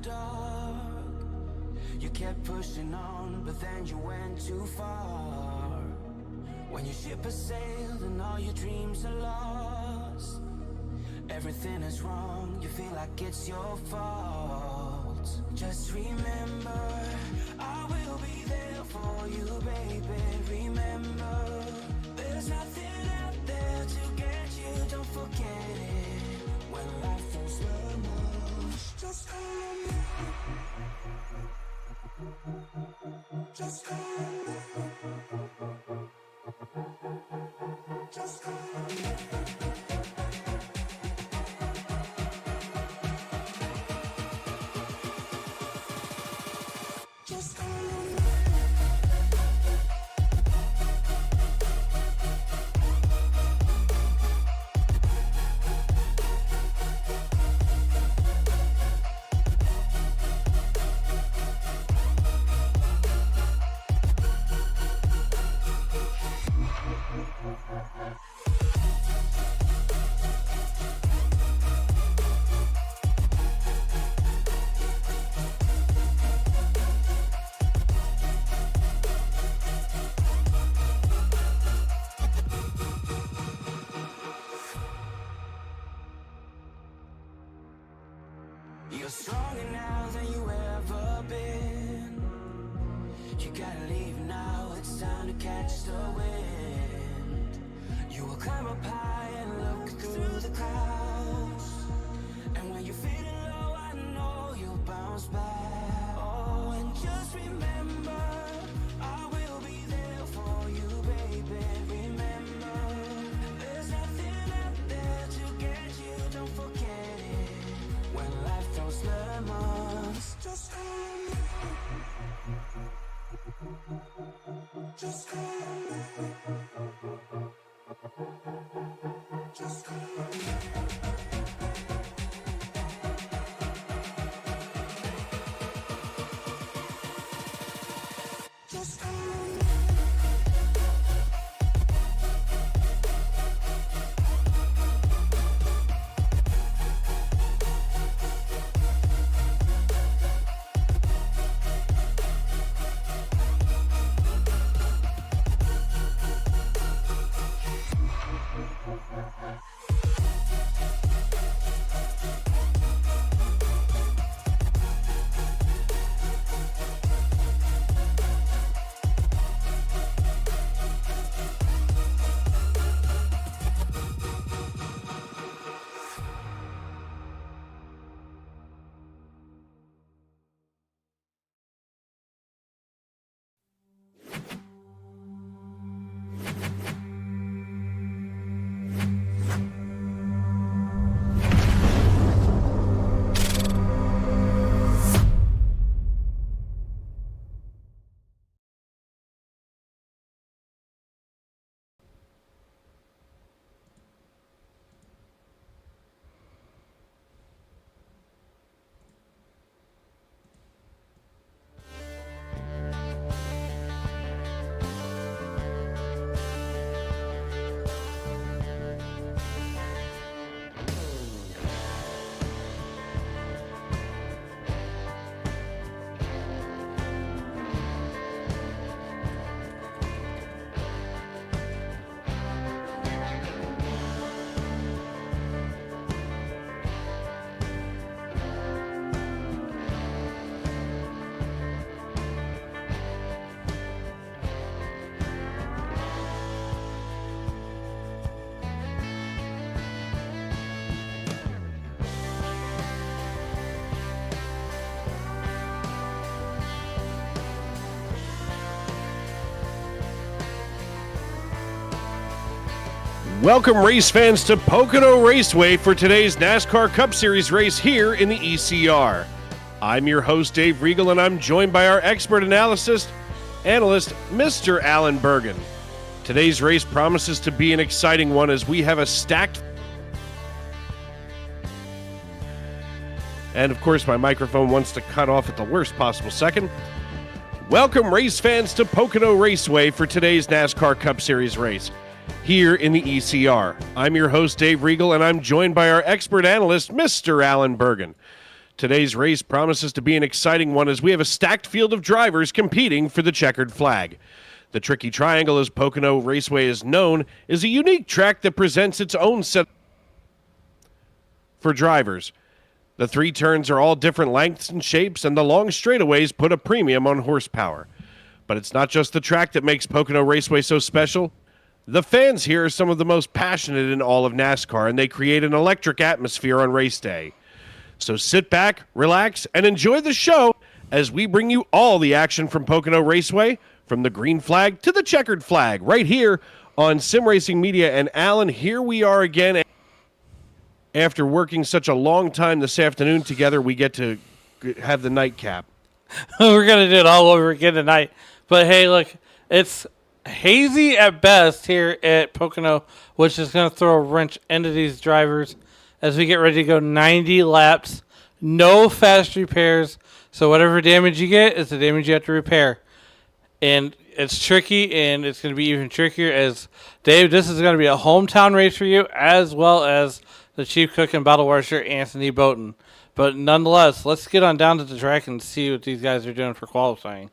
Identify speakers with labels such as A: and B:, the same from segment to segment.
A: dark. You kept pushing on, but then you went too far. When your ship has sailed and all your dreams are lost, everything is wrong, you feel like it's your fault. Just remember, I will be there for you, baby. Remember, there's nothing out there to get you, don't forget it. When life feels lemons, just call on me. Just call on me. Just call on me. Just call on me. You're stronger now than you ever been. You gotta leave now, it's time to catch the wind. You will climb up high and look through the clouds, and when you're feeling low, I know you'll bounce back. Oh, and just remember, I will be there for you, baby. Remember, there's nothing out there to get you, don't forget it. When life throws lemons, just call on me. Just call on me. Just call on me. Just call on me.
B: Welcome, race fans, to Pocono Raceway for today's NASCAR Cup Series race here in the ECR. I'm your host, Dave Regal, and I'm joined by our expert analyst, Mr. Alan Bergen. Today's race promises to be an exciting one as we have a stacked... And, of course, my microphone wants to cut off at the worst possible second. Welcome, race fans, to Pocono Raceway for today's NASCAR Cup Series race here in the ECR. I'm your host, Dave Regal, and I'm joined by our expert analyst, Mr. Alan Bergen. Today's race promises to be an exciting one as we have a stacked field of drivers competing for the checkered flag. The Tricky Triangle, as Pocono Raceway is known, is a unique track that presents its own set for drivers. The 3 turns are all different lengths and shapes, and the long straightaways put a premium on horsepower. But it's not just the track that makes Pocono Raceway so special. The fans here are some of the most passionate in all of NASCAR, and they create an electric atmosphere on race day. So sit back, relax, and enjoy the show as we bring you all the action from Pocono Raceway, from the green flag to the checkered flag, right here on Sim Racing Media. And Alan, here we are again. After working such a long time this afternoon together, we get to have the nightcap.
C: We're going to do it all over again tonight. But hey, look, it's hazy at best here at Pocono, which is going to throw a wrench into these drivers as we get ready to go 90 laps. No fast repairs. So whatever damage you get is the damage you have to repair. And it's tricky, and it's going to be even trickier as, Dave, this is going to be a hometown race for you, as well as the chief cook and bottle washer, Anthony Bowden. But nonetheless, let's get on down to the track and see what these guys are doing for qualifying.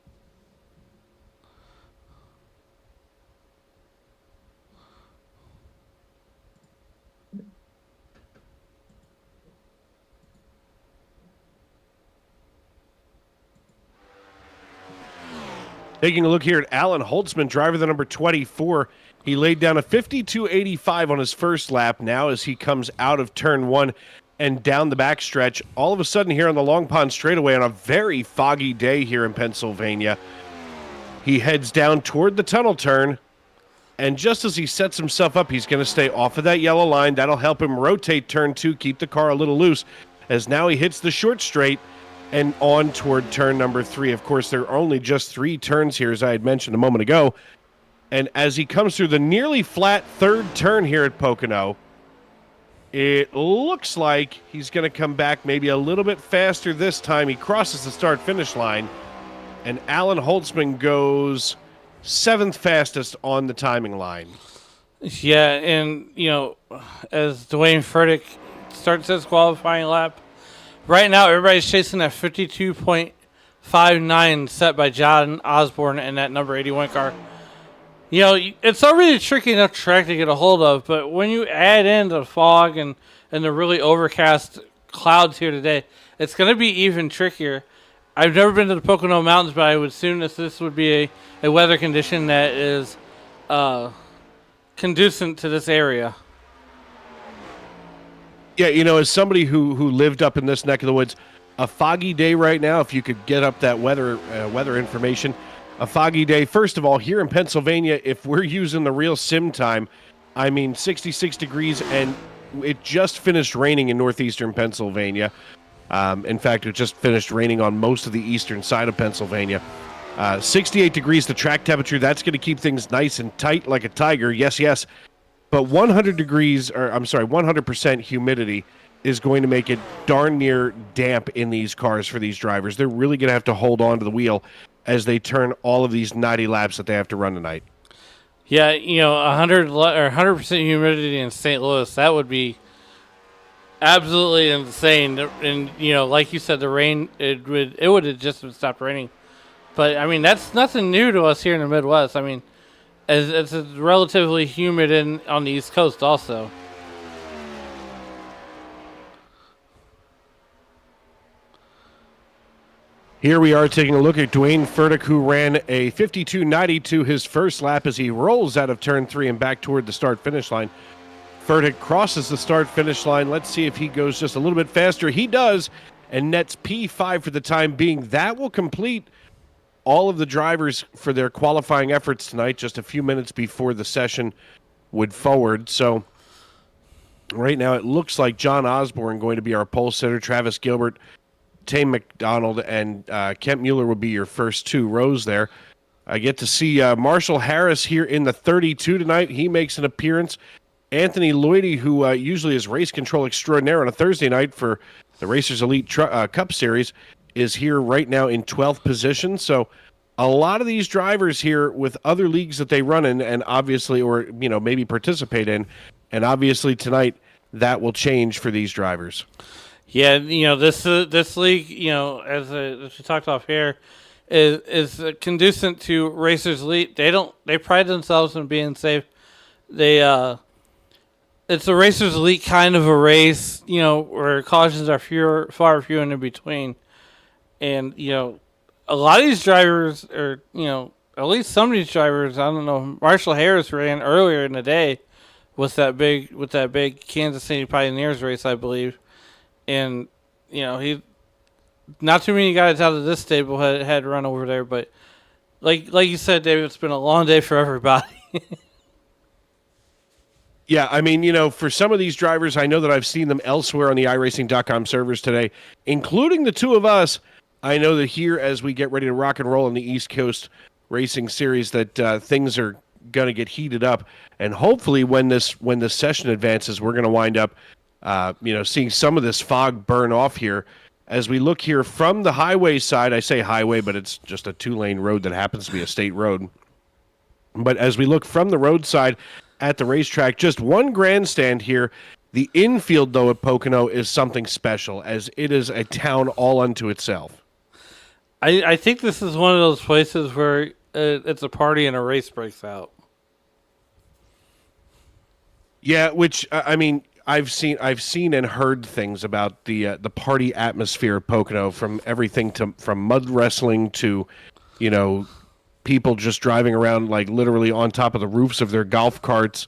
B: Taking a look here at Alan Holtzman, driver the number 24. He laid down a 52.85 on his first lap. Now as he comes out of turn 1 and down the backstretch, all of a sudden here on the Long Pond straightaway on a very foggy day here in Pennsylvania, he heads down toward the tunnel turn, and just as he sets himself up, he's going to stay off of that yellow line. That'll help him rotate turn 2, keep the car a little loose, as now he hits the short straight and on toward turn number 3. Of course, there are only just 3 turns here, as I had mentioned a moment ago. And as he comes through the nearly flat third turn here at Pocono, it looks like he's going to come back maybe a little bit faster this time. He crosses the start-finish line, and Alan Holtzman goes 7th fastest on the timing line.
C: Yeah, and, you know, as Dwayne Furtick starts his qualifying lap, right now everybody's chasing that 52.59 set by John Osborne in that number 81 car. You know, it's already a tricky enough track to get a hold of, but when you add in the fog and the really overcast clouds here today, it's going to be even trickier. I've never been to the Pocono Mountains, but I would assume that this would be a weather condition that is conducive to this area.
B: Yeah, you know, as somebody who lived up in this neck of the woods, a foggy day right now, if you could get up that weather information, a foggy day, first of all, here in Pennsylvania, if we're using the real sim time, I mean 66 degrees, and it just finished raining in northeastern Pennsylvania. In fact, it just finished raining on most of the eastern side of Pennsylvania. 68 degrees, the track temperature, that's going to keep things nice and tight like a tiger, yes. But 100% humidity is going to make it darn near damp in these cars for these drivers. They're really going to have to hold on to the wheel as they turn all of these 90 laps that they have to run tonight.
C: Yeah, you know, 100% humidity in St. Louis, that would be absolutely insane. And, you know, like you said, the rain, it would have just stopped raining. But, I mean, that's nothing new to us here in the Midwest. I mean, it's relatively humid on the East Coast also.
B: Here we are taking a look at Dwayne Furtick, who ran a 52.92 his first lap as he rolls out of turn 3 and back toward the start-finish line. Furtick crosses the start-finish line. Let's see if he goes just a little bit faster. He does, and nets P5 for the time being. That will complete all of the drivers for their qualifying efforts tonight, just a few minutes before the session would forward. So right now it looks like John Osborne going to be our pole sitter. Travis Gilbert, Tame McDonald, and Kent Mueller will be your first 2 rows there. I get to see Marshall Harris here in the 32 tonight. He makes an appearance. Anthony Lloydie, who usually is race control extraordinaire on a Thursday night for the Racers Elite Cup Series, is here right now in 12th position. So a lot of these drivers here with other leagues that they run in and obviously, or, you know, maybe participate in. And obviously tonight that will change for these drivers.
C: Yeah, this league, as we talked off here, is conducive to racers elite. They pride themselves in being safe. They it's a racers elite kind of a race, where cautions are far few and in between. And a lot of these drivers, or at least some of these drivers, I don't know. Marshall Harris ran earlier in the day with that big Kansas City Pioneers race, I believe. And he not too many guys out of this stable had run over there, but like you said, David, it's been a long day for everybody.
B: Yeah, I mean, for some of these drivers, I know that I've seen them elsewhere on the iRacing.com servers today, including the two of us. I know that here, as we get ready to rock and roll in the East Coast Racing Series, that things are going to get heated up, and hopefully, when this session advances, we're going to wind up, seeing some of this fog burn off here. As we look here from the highway side, I say highway, but it's just a 2-lane road that happens to be a state road. But as we look from the roadside at the racetrack, just one grandstand here. The infield, though, at Pocono is something special, as it is a town all unto itself.
C: I think this is one of those places where it's a party and a race breaks out.
B: Yeah, which I mean, I've seen and heard things about the party atmosphere of Pocono, from everything from mud wrestling to, people just driving around like literally on top of the roofs of their golf carts,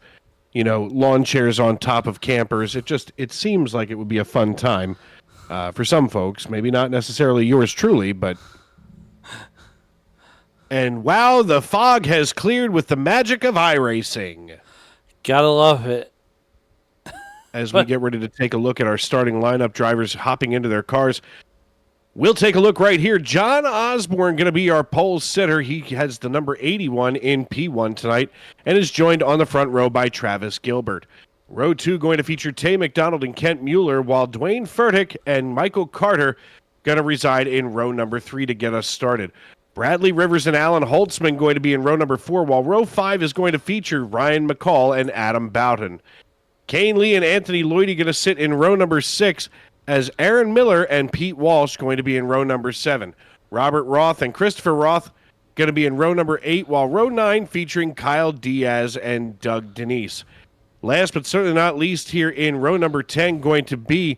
B: lawn chairs on top of campers. It seems like it would be a fun time for some folks, maybe not necessarily yours truly, but. And wow, the fog has cleared with the magic of iRacing.
C: Gotta love it.
B: As we get ready to take a look at our starting lineup, drivers hopping into their cars, we'll take a look right here. John Osborne going to be our pole sitter. He has the number 81 in P1 tonight and is joined on the front row by Travis Gilbert. Row 2 going to feature Tay McDonald and Kent Mueller, while Dwayne Furtick and Michael Carter going to reside in row number 3 to get us started. Bradley Rivers and Alan Holtzman going to be in row number 4, while row 5 is going to feature Ryan McCall and Adam Bowden. Kane Lee and Anthony Lloydie going to sit in row number 6, as Aaron Miller and Pete Walsh going to be in row number 7. Robert Roth and Christopher Roth going to be in row number 8, while row 9 featuring Kyle Diaz and Doug Denise. Last but certainly not least, here in row number 10 going to be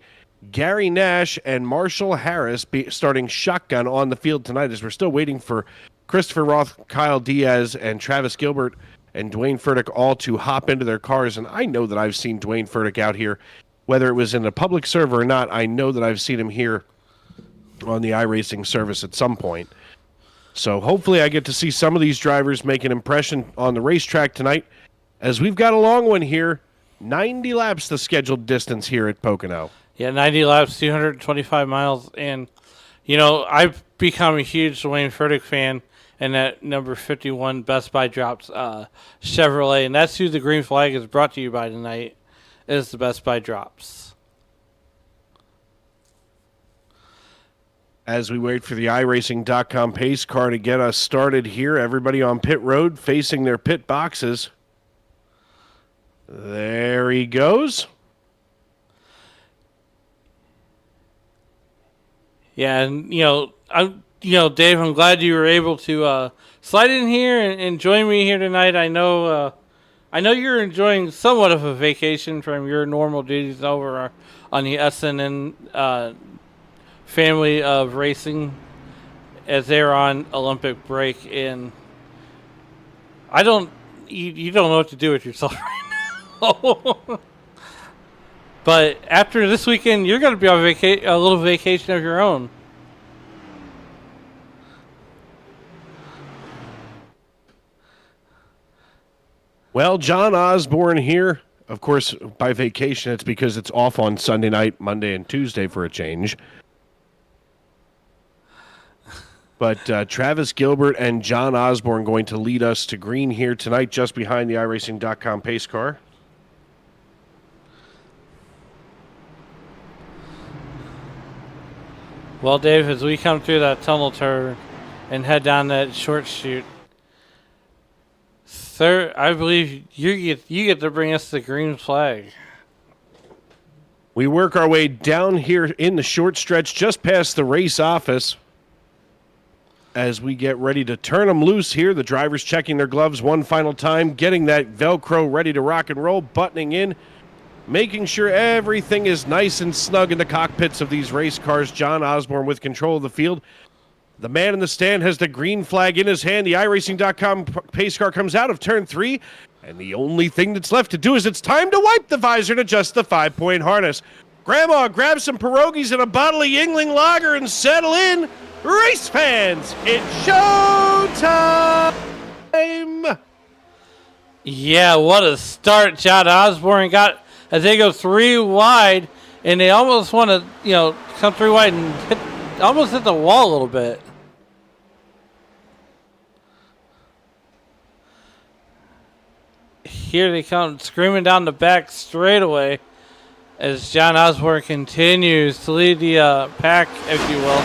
B: Gary Nash and Marshall Harris starting shotgun on the field tonight, as we're still waiting for Christopher Roth, Kyle Diaz, and Travis Gilbert and Dwayne Furtick all to hop into their cars. And I know that I've seen Dwayne Furtick out here, whether it was in a public server or not. I know that I've seen him here on the iRacing service at some point. So hopefully I get to see some of these drivers make an impression on the racetrack tonight, as we've got a long one here. 90 laps the scheduled distance here at Pocono.
C: Yeah, 90 laps, 225 miles. And, I've become a huge Dwayne Furtick fan, and that number 51 Best Buy drops Chevrolet. And that's who the green flag is brought to you by tonight, is the Best Buy drops.
B: As we wait for the iRacing.com pace car to get us started here, everybody on pit road facing their pit boxes. There he goes.
C: Yeah, and Dave, I'm glad you were able to slide in here and join me here tonight. I know you're enjoying somewhat of a vacation from your normal duties over on the SNN family of racing, as they're on Olympic break, and you don't know what to do with yourself right now. But after this weekend, you're going to be on a little vacation of your own.
B: Well, John Osborne here. Of course, by vacation, it's because it's off on Sunday night, Monday, and Tuesday for a change. But Travis Gilbert and John Osborne going to lead us to green here tonight, just behind the iRacing.com pace car.
C: Well, Dave, as we come through that tunnel turn and head down that short chute, sir, I believe you get to bring us the green flag.
B: We work our way down here in the short stretch just past the race office as we get ready to turn them loose here. The drivers checking their gloves one final time, getting that Velcro ready to rock and roll, buttoning in, making sure everything is nice and snug in the cockpits of these race cars. John Osborne with control of the field. The man in the stand has the green flag in his hand. The iRacing.com pace car comes out of turn 3. And the only thing that's left to do is it's time to wipe the visor and adjust the 5-point harness. Grandma, grab some pierogies and a bottle of Yingling Lager and settle in. Race fans, it's showtime!
C: Yeah, what a start John Osborne got as they go 3 wide, and they almost want to, come 3 wide and almost hit the wall a little bit. Here they come screaming down the back straightaway as John Osborne continues to lead the pack, if you will.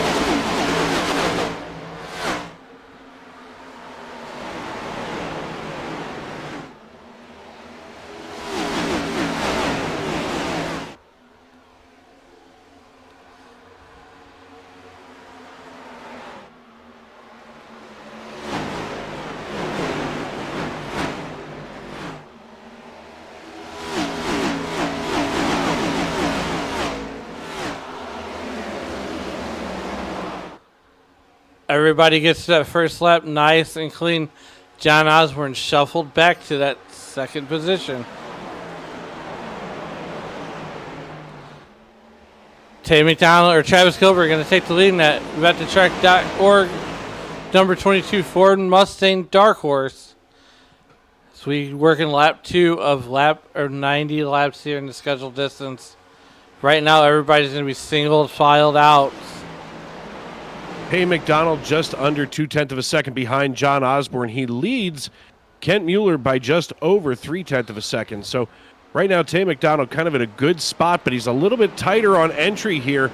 C: Everybody gets to that first lap nice and clean. John Osborne shuffled back to that second position. Tay McDonald or Travis Gilbert going to take the lead in that vetthetrack.org number 22 Ford Mustang Dark Horse. So we work in lap 2 of 90 laps here in the scheduled distance. Right now everybody's going to be single filed out.
B: Hey, McDonald just under 0.2 of a second behind John Osborne. He leads Kent Mueller by just over 0.3 of a second. So right now, Tay McDonald kind of in a good spot, but he's a little bit tighter on entry here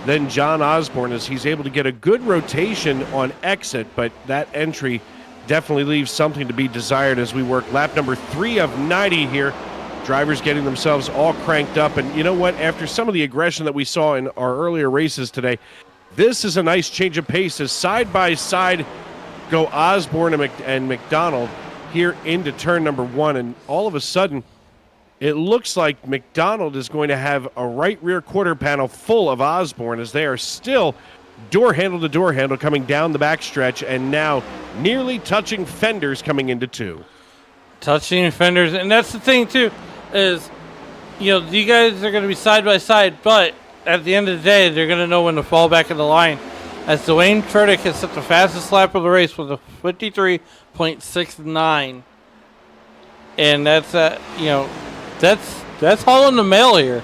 B: than John Osborne as he's able to get a good rotation on exit, but that entry definitely leaves something to be desired as we work lap number 3 of 90 here. Drivers getting themselves all cranked up. And you know what? After some of the aggression that we saw in our earlier races today, this is a nice change of pace as side by side go Osborne and McDonald here into turn number 1. And all of a sudden, it looks like McDonald is going to have a right rear quarter panel full of Osborne as they are still door handle to door handle coming down the backstretch and now nearly touching fenders coming into 2.
C: Touching fenders. And that's the thing, too, is, you guys are going to be side by side, but at the end of the day, they're going to know when to fall back in the line. As Dwayne Furtick has set the fastest lap of the race with a 53.69. And that's, that's all in the mail here.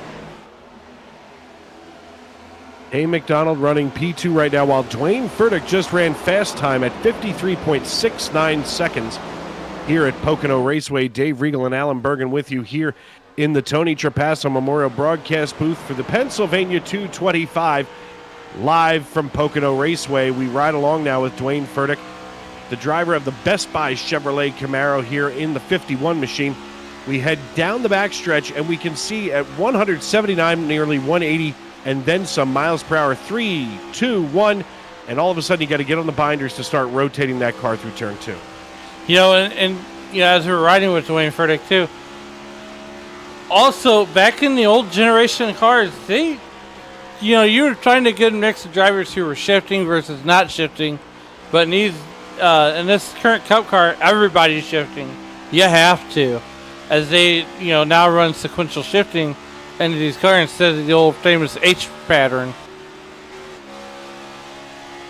B: Hey, McDonald running P2 right now while Dwayne Furtick just ran fast time at 53.69 seconds here at Pocono Raceway. Dave Regal and Alan Bergen with you here in the Tony Trapasso Memorial Broadcast booth for the Pennsylvania 225, live from Pocono Raceway. We ride along now with Dwayne Furtick, the driver of the Best Buy Chevrolet Camaro here in the 51 machine. We head down the backstretch, and we can see at 179, nearly 180, and then some miles per hour, 3, 2, 1, and all of a sudden you got to get on the binders to start rotating that car through turn 2.
C: And as we're riding with Dwayne Furtick, too, also, back in the old generation of cars, you were trying to get a mix of drivers who were shifting versus not shifting. But in this current Cup car, everybody's shifting. You have to. As they, now run sequential shifting into these cars instead of the old famous H pattern.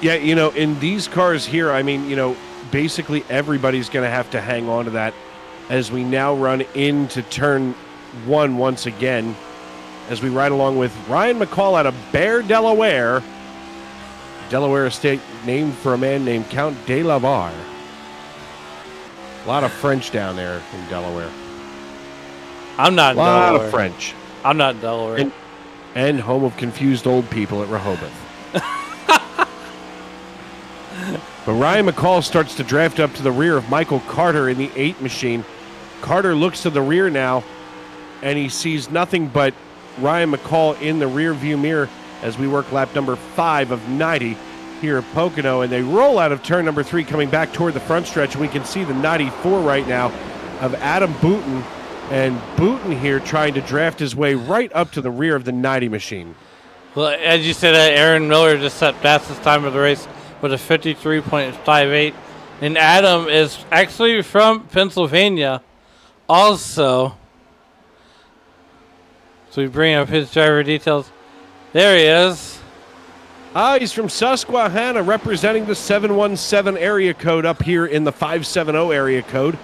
B: Yeah, in these cars here, basically everybody's going to have to hang on to that as we now run into turn 1 once again as we ride along with Ryan McCall out of Bear, Delaware. Delaware Estate named for a man named Count de la Barre. A lot of French down there in Delaware.
C: I'm not in Delaware.
B: A lot of French.
C: I'm not in Delaware.
B: And home of confused old people at Rehoboth. But Ryan McCall starts to draft up to the rear of Michael Carter in the 8 machine. Carter looks to the rear now, and he sees nothing but Ryan McCall in the rear view mirror as we work lap number 5 of 90 here at Pocono. And they roll out of turn number 3 coming back toward the front stretch. And we can see the 94 right now of Adam Booten. And Booten here trying to draft his way right up to the rear of the 90 machine.
C: Well, as you said, Aaron Miller just set fastest time of the race with a 53.58. And Adam is actually from Pennsylvania also. So we bring up his driver details. There he is.
B: He's from Susquehanna, representing the 717 area code up here in the 570 area code.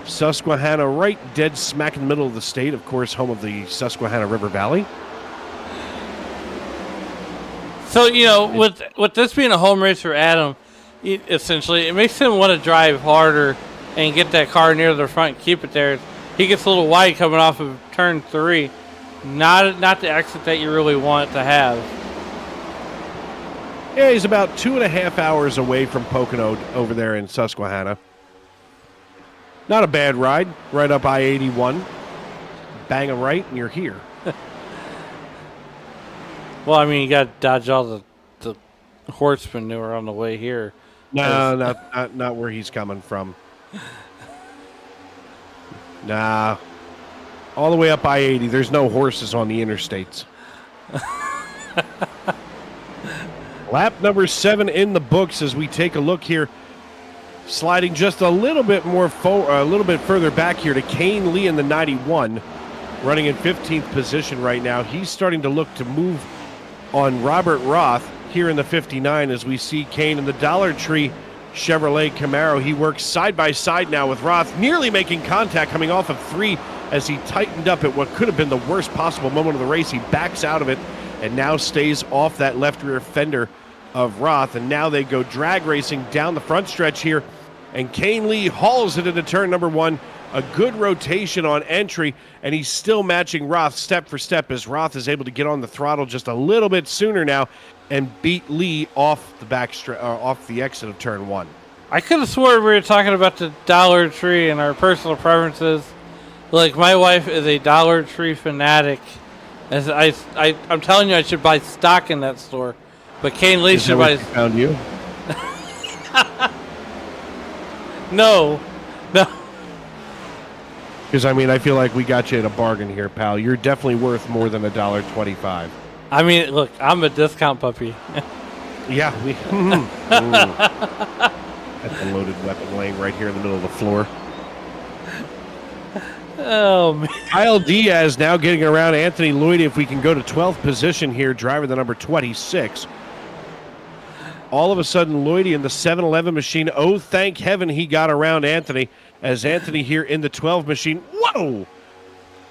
B: Susquehanna, right dead smack in the middle of the state, of course, home of the Susquehanna River Valley.
C: So, with this being a home race for Adam, essentially, it makes him want to drive harder and get that car near the front, keep it there. He gets a little wide coming off of turn 3. Not the exit that you really want to have.
B: Yeah, he's about 2.5 hours away from Pocono over there in Susquehanna. Not a bad ride, right up I-81. Bang a right, and you're here.
C: Well, I mean, you got to dodge all the horse manure on the way here.
B: No, not where he's coming from. Nah. All the way up I-80, there's no horses on the interstates. Lap number 7 in the books as we take a look here. Sliding just a little bit a little bit further back here to Kane Lee in the 91, running in 15th position right now. He's starting to look to move on Robert Roth here in the 59 as we see Kane in the Dollar Tree Chevrolet Camaro. He works side by side now with Roth, nearly making contact coming off of 3 as he tightened up at what could have been the worst possible moment of the race. He backs out of it and now stays off that left rear fender of Roth. And now they go drag racing down the front stretch here. And Kane Lee hauls it into turn number 1. A good rotation on entry, and he's still matching Roth step for step as Roth is able to get on the throttle just a little bit sooner now and beat Lee off the off the exit of turn 1.
C: I could have sworn we were talking about the Dollar Tree and our personal preferences. Like, my wife is a Dollar Tree fanatic. As I'm telling you, I should buy stock in that store. But Kane Lee should buy.
B: Found you?
C: No.
B: Because, I mean, I feel like we got you at a bargain here, pal. You're definitely worth more than $1.25.
C: I mean, look, I'm a discount puppy.
B: Yeah. That's a loaded weapon laying right here in the middle of the floor.
C: Oh, man.
B: Kyle Diaz now getting around Anthony Lloyd. If we can go to 12th position here, driver the number 26. All of a sudden, Lloydie in the 7-Eleven machine. Oh, thank heaven he got around Anthony. As Anthony here in the 12 machine. Whoa!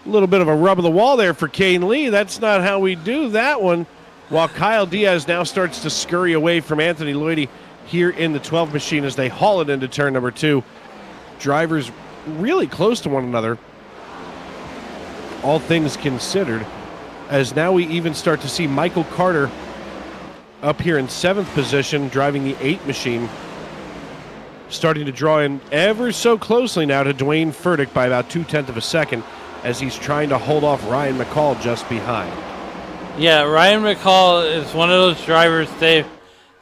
B: A little bit of a rub of the wall there for Kane Lee. That's not how we do that one. While Kyle Diaz now starts to scurry away from Anthony Lloydie here in the 12 machine as they haul it into turn number 2. Drivers really close to one another, all things considered, as now we even start to see Michael Carter up here in 7th position, driving the 8 machine, starting to draw in ever so closely now to Dwayne Furtick by about 0.2 of a second as he's trying to hold off Ryan McCall just behind.
C: Yeah, Ryan McCall is one of those drivers, Dave,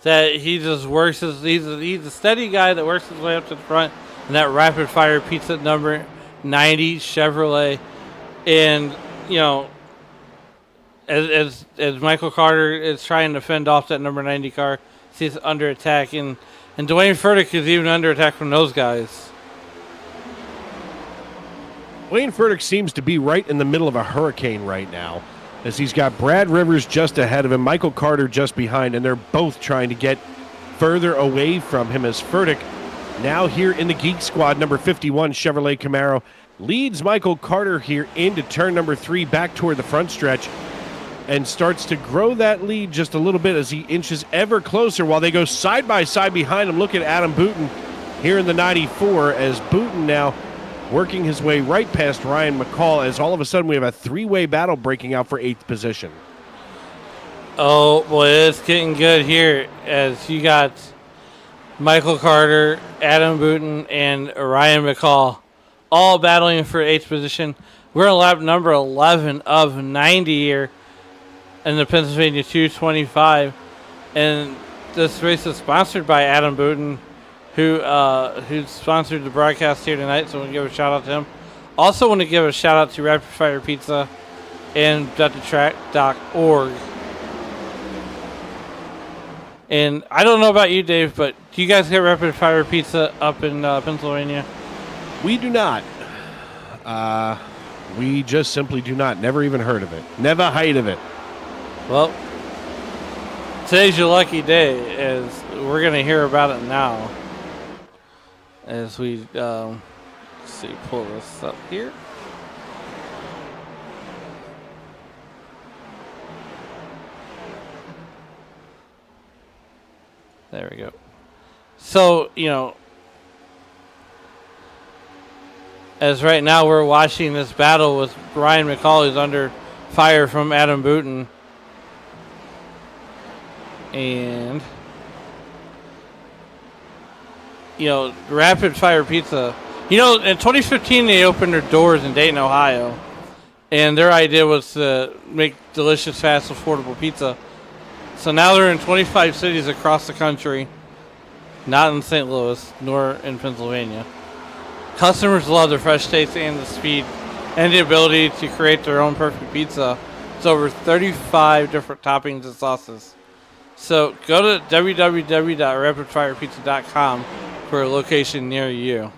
C: that he just works he's a steady guy that works his way up to the front in that rapid fire pizza number 90 Chevrolet. And, as Michael Carter is trying to fend off that number 90 car, he's under attack, and Dwayne Furtick is even under attack from those guys.
B: Dwayne Furtick seems to be right in the middle of a hurricane right now, as he's got Brad Rivers just ahead of him, Michael Carter just behind, and they're both trying to get further away from him as Furtick, now here in the Geek Squad number 51 Chevrolet Camaro, leads Michael Carter here into turn number 3 back toward the front stretch and starts to grow that lead just a little bit as he inches ever closer while they go side by side behind him. Look at Adam Booten here in the 94 as Booten now working his way right past Ryan McCall as all of a sudden we have a 3-way battle breaking out for 8th position.
C: Oh, boy, it's getting good here as you got Michael Carter, Adam Booten, and Ryan McCall all battling for 8th position. We're on lap number 11 of 90 here in the Pennsylvania 225. And this race is sponsored by Adam Booten, who sponsored the broadcast here tonight. So I want to give a shout out to him. Also want to give a shout out to Rapid Fire Pizza and .thetrack.org. And I don't know about you, Dave, but do you guys get Rapid Fire Pizza up in Pennsylvania?
B: We do not. We just simply do not. Never even heard of it. Never heard of it.
C: Well, today's your lucky day, as we're going to hear about it now. As we, let's see, pull this up here. There we go. So, as right now we're watching this battle with Brian McCall, who's under fire from Adam Booten. And, Rapid Fire Pizza. In 2015 they opened their doors in Dayton, Ohio. And their idea was to make delicious, fast, affordable pizza. So now they're in 25 cities across the country, not in St. Louis, nor in Pennsylvania. Customers love the fresh taste and the speed and the ability to create their own perfect pizza. It's over 35 different toppings and sauces. So go to www.rapidfirepizza.com for a location near you.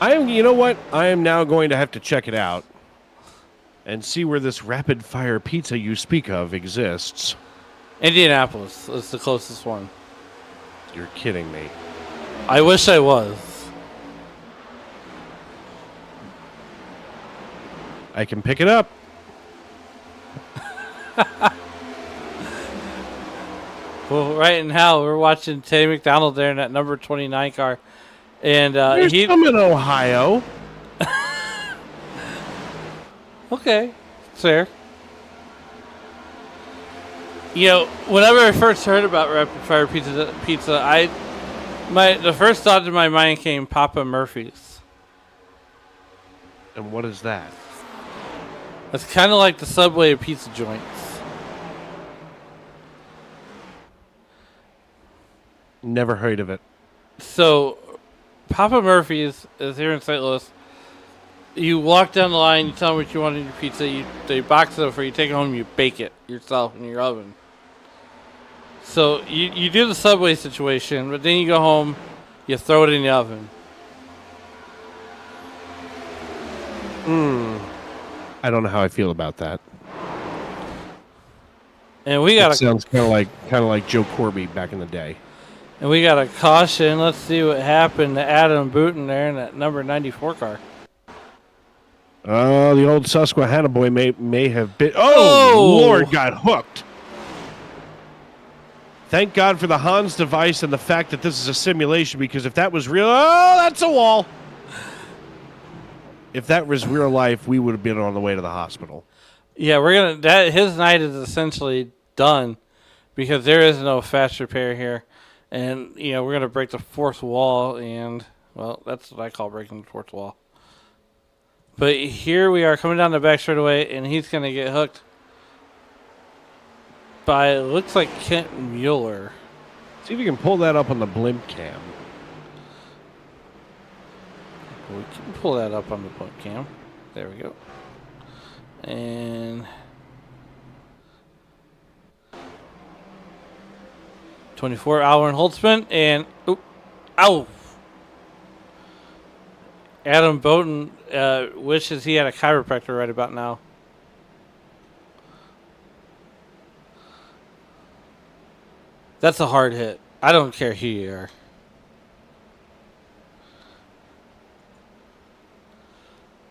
B: You know what? I am now going to have to check it out and see where this Rapid Fire Pizza you speak of exists.
C: Indianapolis is the closest one.
B: You're kidding me.
C: I wish I was.
B: I can pick it up.
C: Well, right now we're watching Teddy McDonald there in that number 29 car. And
B: There's some in Ohio.
C: Okay, fair. Whenever I first heard about Rapid Fire Pizza, the first thought to my mind came Papa Murphy's.
B: And what is that?
C: It's kind of like the Subway of pizza joints.
B: Never heard of it.
C: So, Papa Murphy's is here in St. Louis. You walk down the line, you tell them what you want in your pizza, they box it up for you, take it home, you bake it yourself in your oven. So you do the Subway situation, but then you go home, you throw it in the oven.
B: I don't know how I feel about that.
C: And we got
B: sounds kind of like Joe Corby back in the day.
C: And we got a caution. Let's see what happened to Adam Booten there in that number 94 car.
B: The old Susquehanna boy may have been... Oh, Lord, got hooked. Thank God for the Hans device and the fact that this is a simulation, because if that was real... Oh, that's a wall. If that was real life, we would have been on the way to the hospital.
C: Yeah, his night is essentially done because there is no fast repair here. And, we're going to break the fourth wall, and, well, that's what I call breaking the fourth wall. But here we are coming down the back straightaway, and he's going to get hooked by, it looks like, Kent Mueller.
B: See if we can pull that up on the blimp cam.
C: We can pull that up on the blimp cam. There we go. And 24, Alwyn Holtzman, and ow! Adam Booten wishes he had a chiropractor right about now. That's a hard hit. I don't care who you are.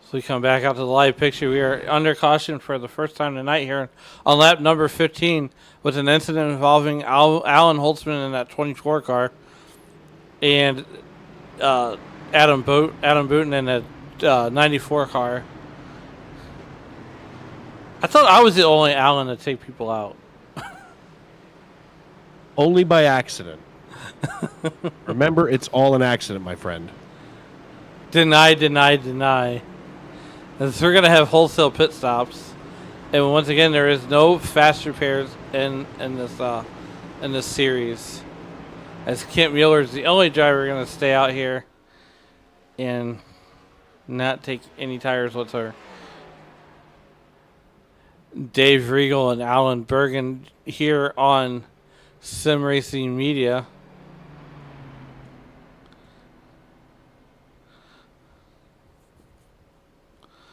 C: So we come back out to the live picture. We are under caution for the first time tonight here on lap number 15 with an incident involving Alan Holtzman in that 24 car and Adam Booten in that 94 car. I thought I was the only Alan to take people out.
B: Only by accident. Remember, it's all an accident, my friend.
C: Deny. And so we're going to have wholesale pit stops. And once again, there is no fast repairs in this series. As Kent Mueller is the only driver going to stay out here and not take any tires whatsoever. Dave Regal and Alan Bergen here on Sim Racing Media.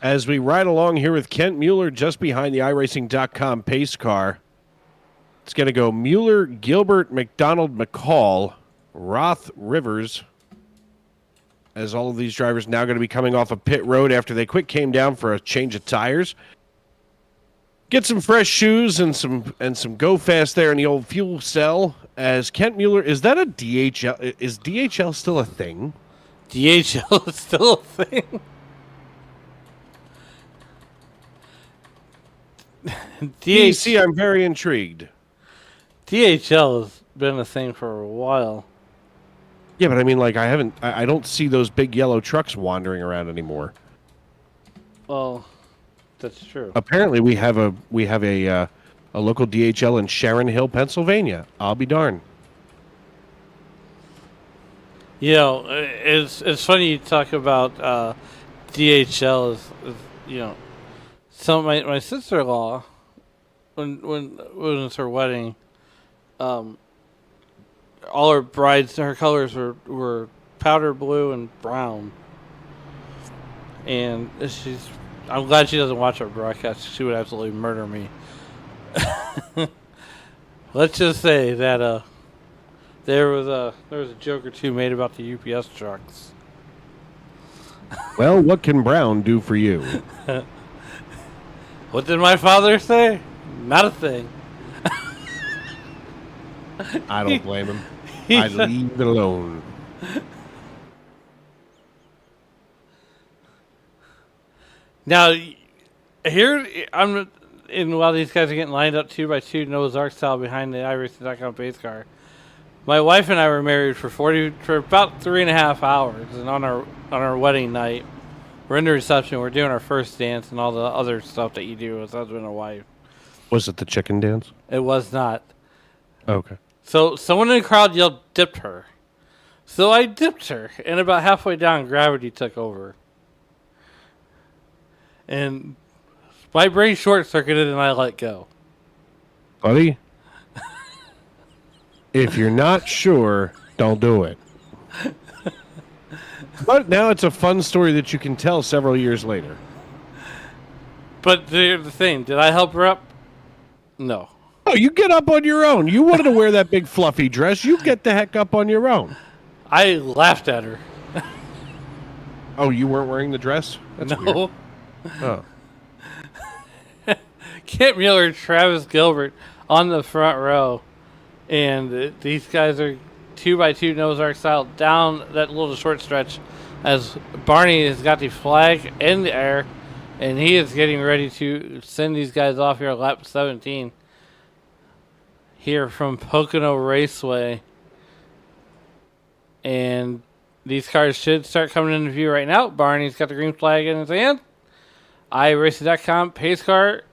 B: As we ride along here with Kent Mueller just behind the iRacing.com pace car. It's going to go Mueller, Gilbert, McDonald, McCall, Roth, Rivers, as all of these drivers now going to be coming off of pit road after they came down for a change of tires. Get some fresh shoes and some go fast there in the old fuel cell. As Kent Mueller, is that a DHL? Is DHL still a thing?
C: DHL is still a thing.
B: DC, I'm very intrigued.
C: DHL has been a thing for a while.
B: Yeah, but I mean, like, I don't see those big yellow trucks wandering around anymore.
C: Well, that's true.
B: Apparently, we have a local DHL in Sharon Hill, Pennsylvania. I'll be darned.
C: You know, it's funny you talk about DHL is you know, so my sister-in-law when it was her wedding, all her brides, her colors were powder blue and brown. And I'm glad she doesn't watch our broadcast. She would absolutely murder me. Let's just say that there was a joke or two made about the UPS trucks.
B: Well, what can Brown do for you?
C: What did my father say? Not a thing.
B: I don't blame him. I leave it alone.
C: Now, here I'm, and while these guys are getting lined up 2x2 Noah's Ark style behind the iRacing.com pace car, my wife and I were married for about 3.5 hours, and on our wedding night, we're in the reception. We're doing our first dance and all the other stuff that you do as husband and wife.
B: Was it the chicken dance?
C: It was not.
B: Okay.
C: So someone in the crowd yelled, "Dipped her." So I dipped her, and about halfway down, gravity took over. And my brain short-circuited, and I let go.
B: Buddy, if you're not sure, don't do it. But now it's a fun story that you can tell several years later.
C: But here's the thing. Did I help her up? No.
B: Oh, you get up on your own. You wanted to wear that big fluffy dress. You get the heck up on your own.
C: I laughed at her.
B: Oh, you weren't wearing the dress? That's
C: No.
B: weird. Oh.
C: Kent Mueller, Travis Gilbert on the front row. And these guys are 2x2 Noah's Ark style down that little short stretch as Barney has got the flag in the air. And he is getting ready to send these guys off here at lap 17. Here from Pocono Raceway. And these cars should start coming into view right now. Barney's got the green flag in his hand. iRacing.com pace car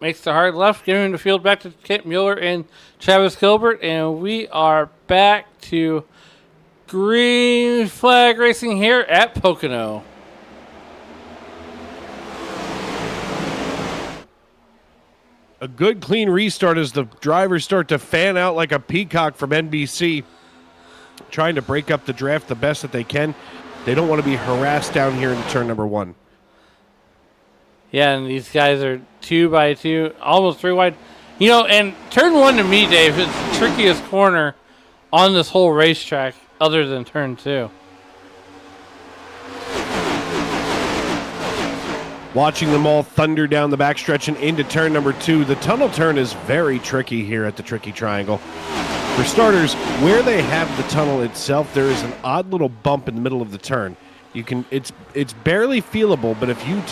C: makes the hard left, giving the field back to Kent Mueller and Travis Gilbert. And we are back to green flag racing here at Pocono.
B: A good, clean restart as the drivers start to fan out like a peacock from NBC, trying to break up the draft the best that they can. They don't want to be harassed down here in turn number one.
C: Yeah, and these guys are 2x2, almost 3 wide. You know, and turn 1 to me, Dave, is the trickiest corner on this whole racetrack other than turn 2.
B: Watching them all thunder down the backstretch and into turn number 2. The tunnel turn is very tricky here at the Tricky Triangle. For starters, where they have the tunnel itself, there is an odd little bump in the middle of the turn. It's barely feelable, but if you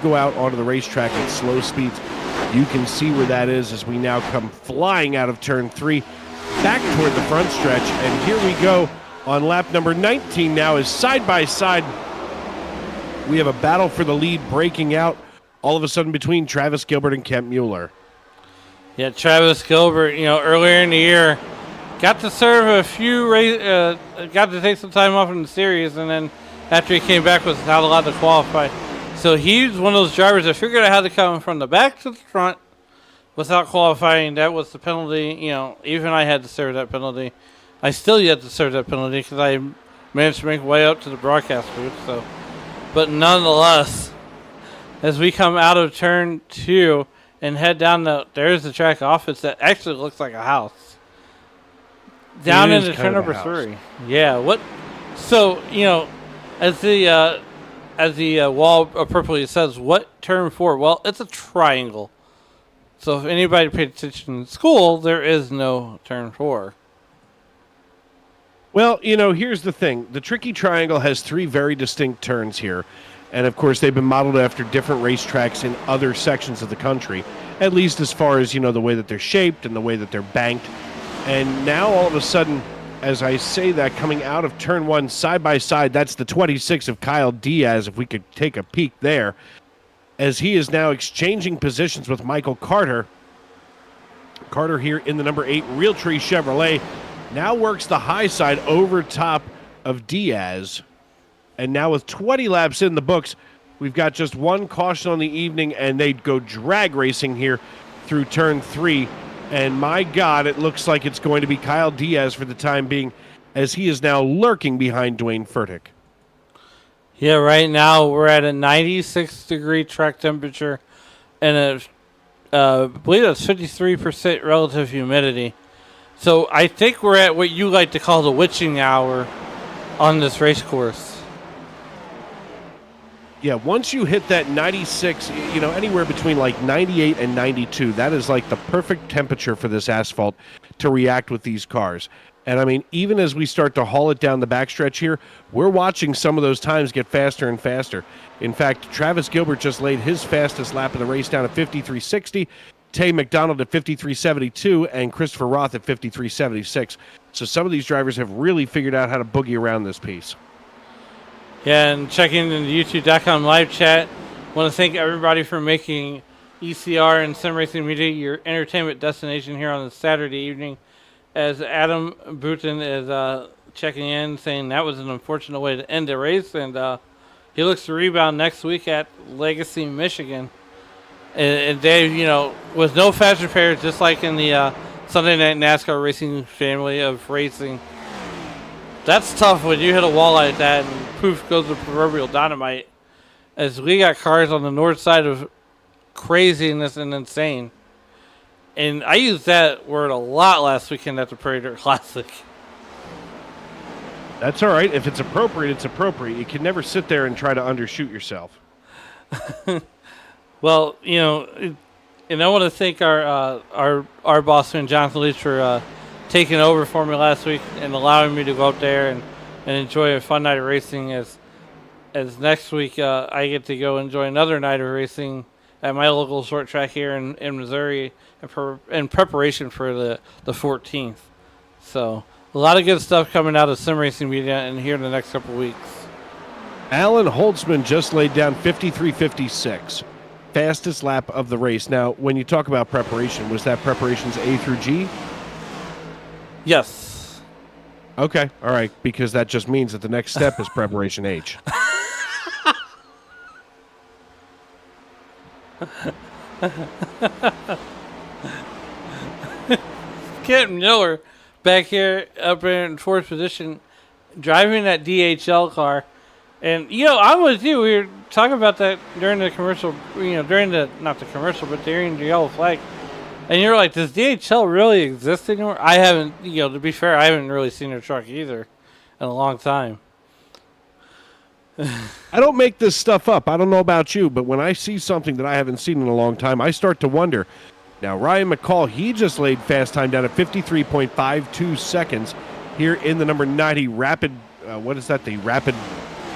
B: go out onto the racetrack at slow speeds, you can see where that is as we now come flying out of turn 3 back toward the front stretch. And here we go on lap number 19 now, is side by side We have a battle for the lead breaking out all of a sudden between Travis Gilbert and Kent Mueller.
C: Yeah, Travis Gilbert, earlier in the year, got to serve a few got to take some time off in the series, and then after he came back was not allowed to qualify. So he's one of those drivers that figured out how to come from the back to the front without qualifying. That was the penalty. Even I had to serve that penalty. I still yet to serve that penalty because I managed to make way up to the broadcast booth. So, but nonetheless, as we come out of turn 2 and head down there's the track office that actually looks like a house. Down into turn number 3. Yeah. What? So as the wall appropriately says, what turn 4? Well, it's a triangle. So if anybody paid attention in school, there is no turn 4.
B: Well, here's the thing. The tricky triangle has 3 very distinct turns here. And, of course, they've been modeled after different racetracks in other sections of the country, at least as far as, the way that they're shaped and the way that they're banked. And now, all of a sudden, as I say that, coming out of turn 1 side by side, that's the 26 of Kyle Diaz, if we could take a peek there, as he is now exchanging positions with Michael Carter. Carter here in the number 8 Realtree Chevrolet now works the high side over top of Diaz. And now with 20 laps in the books, we've got just one caution on the evening, and they go drag racing here through turn 3. And my God, it looks like it's going to be Kyle Diaz for the time being, as he is now lurking behind Dwayne Furtick.
C: Yeah, right now we're at a 96-degree track temperature, and I believe that's 53% relative humidity. So I think we're at what you like to call the witching hour on this race course.
B: Yeah, once you hit that 96, anywhere between like 98 and 92, that is like the perfect temperature for this asphalt to react with these cars. And I mean, even as we start to haul it down the backstretch here, we're watching some of those times get faster and faster. In fact, Travis Gilbert just laid his fastest lap of the race down at 53.60, Tay McDonald at 53.72, and Christopher Roth at 53.76. So some of these drivers have really figured out how to boogie around this piece.
C: Yeah, and checking in the YouTube.com live chat, want to thank everybody for making ECR and Sim Racing Media your entertainment destination here on a Saturday evening. As Adam Booten is checking in, saying that was an unfortunate way to end the race, and he looks to rebound next week at Legacy, Michigan. And Dave, with no fast repairs, just like in the Sunday Night NASCAR racing family of racing, that's tough when you hit a wall like that and poof goes the proverbial dynamite. As we got cars on the north side of craziness and insane. And I used that word a lot last weekend at the Prairie Dirt Classic.
B: That's all right. If it's appropriate, it's appropriate. You can never sit there and try to undershoot yourself.
C: Well, and I want to thank our boss man Jonathan Leach for taking over for me last week and allowing me to go up there and enjoy a fun night of racing. As next week I get to go enjoy another night of racing at my local short track here in Missouri in preparation for the 14th. So a lot of good stuff coming out of Sim Racing Media and here in the next couple of weeks.
B: Alan Holtzman just laid down 53.56. Fastest lap of the race. Now, when you talk about preparation, was that preparations A through G?
C: Yes.
B: Okay, all right, because that just means that the next step is preparation H.
C: Kent Miller back here up in fourth position, driving that DHL car. And, I'm with you. We were talking about that during the commercial, not the commercial, but during the yellow flag. And you're like, does DHL really exist anymore? I haven't, to be fair, I haven't really seen their truck either in a long time.
B: I don't make this stuff up. I don't know about you, but when I see something that I haven't seen in a long time, I start to wonder. Now, Ryan McCall, he just laid fast time down at 53.52 seconds here in the number 90 Rapid, what is that, the Rapid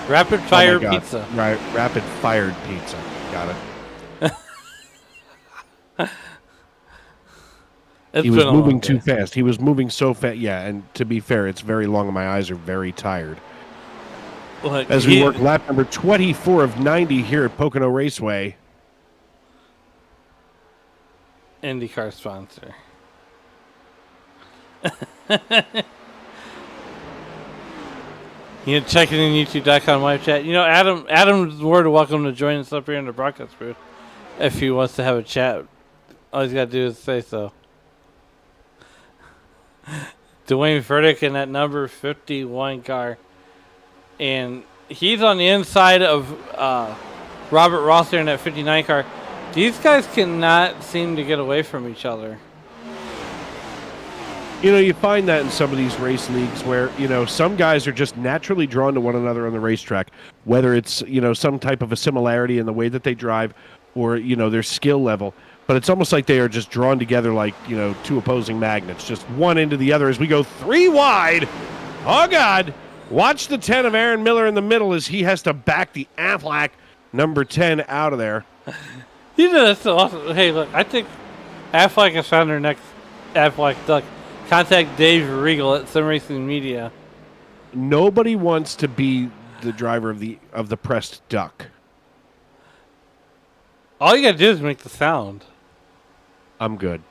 C: Fire Pizza.
B: Right, Rapid Fired Pizza. Got it. He was moving too fast. He was moving so fast. Yeah, and to be fair, it's very long and my eyes are very tired.
C: Look,
B: as we work lap number 24 of 90 here at Pocono Raceway.
C: IndyCar sponsor. You know, check it in YouTube.com live chat. You know, Adam's more than welcome to join us up here in the broadcast booth if he wants to have a chat. All he's got to do is say so. Dwayne Furtick in that number 51 car. And he's on the inside of Robert Ross there in that 59 car. These guys cannot seem to get away from each other.
B: You know, you find that in some of these race leagues where, you know, some guys are just naturally drawn to one another on the racetrack, whether it's, you know, some type of a similarity in the way that they drive or, you know, their skill level. But it's almost like they are just drawn together like, you know, two opposing magnets, just one into the other as we go 3 wide. Oh, God. Watch the 10 of Aaron Miller in the middle as he has to back the Aflac number 10 out of there.
C: You know, that's so awesome. Hey, look, I think Aflac has found their next Aflac duck. Contact Dave Regal at Sim Racing Media.
B: Nobody wants to be the driver of the pressed duck.
C: All you gotta do is make the sound.
B: I'm good.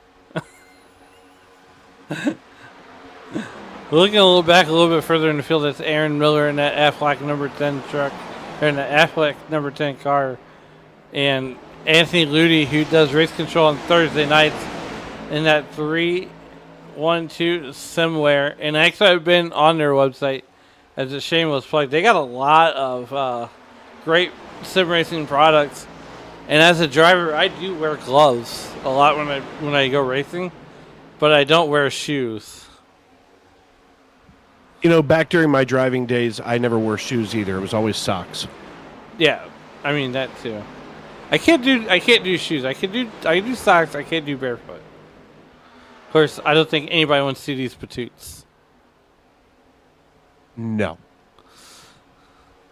C: Looking a little back, a little bit further in the field, that's Aaron Miller in that Aflac number 10 truck, or in the Aflac number 10 car, and Anthony Ludi, who does race control on Thursday nights in that 3-1-2 Simware. And actually, I've been on their website as a shameless plug. They got a lot of great sim racing products. And as a driver, I do wear gloves a lot when I go racing, but I don't wear shoes.
B: You know, back during my driving days, I never wore shoes either. It was always socks.
C: Yeah, I mean that too. I can't do shoes. I can do socks. I can't do barefoot. Of course, I don't think anybody wants to see these patoots.
B: No.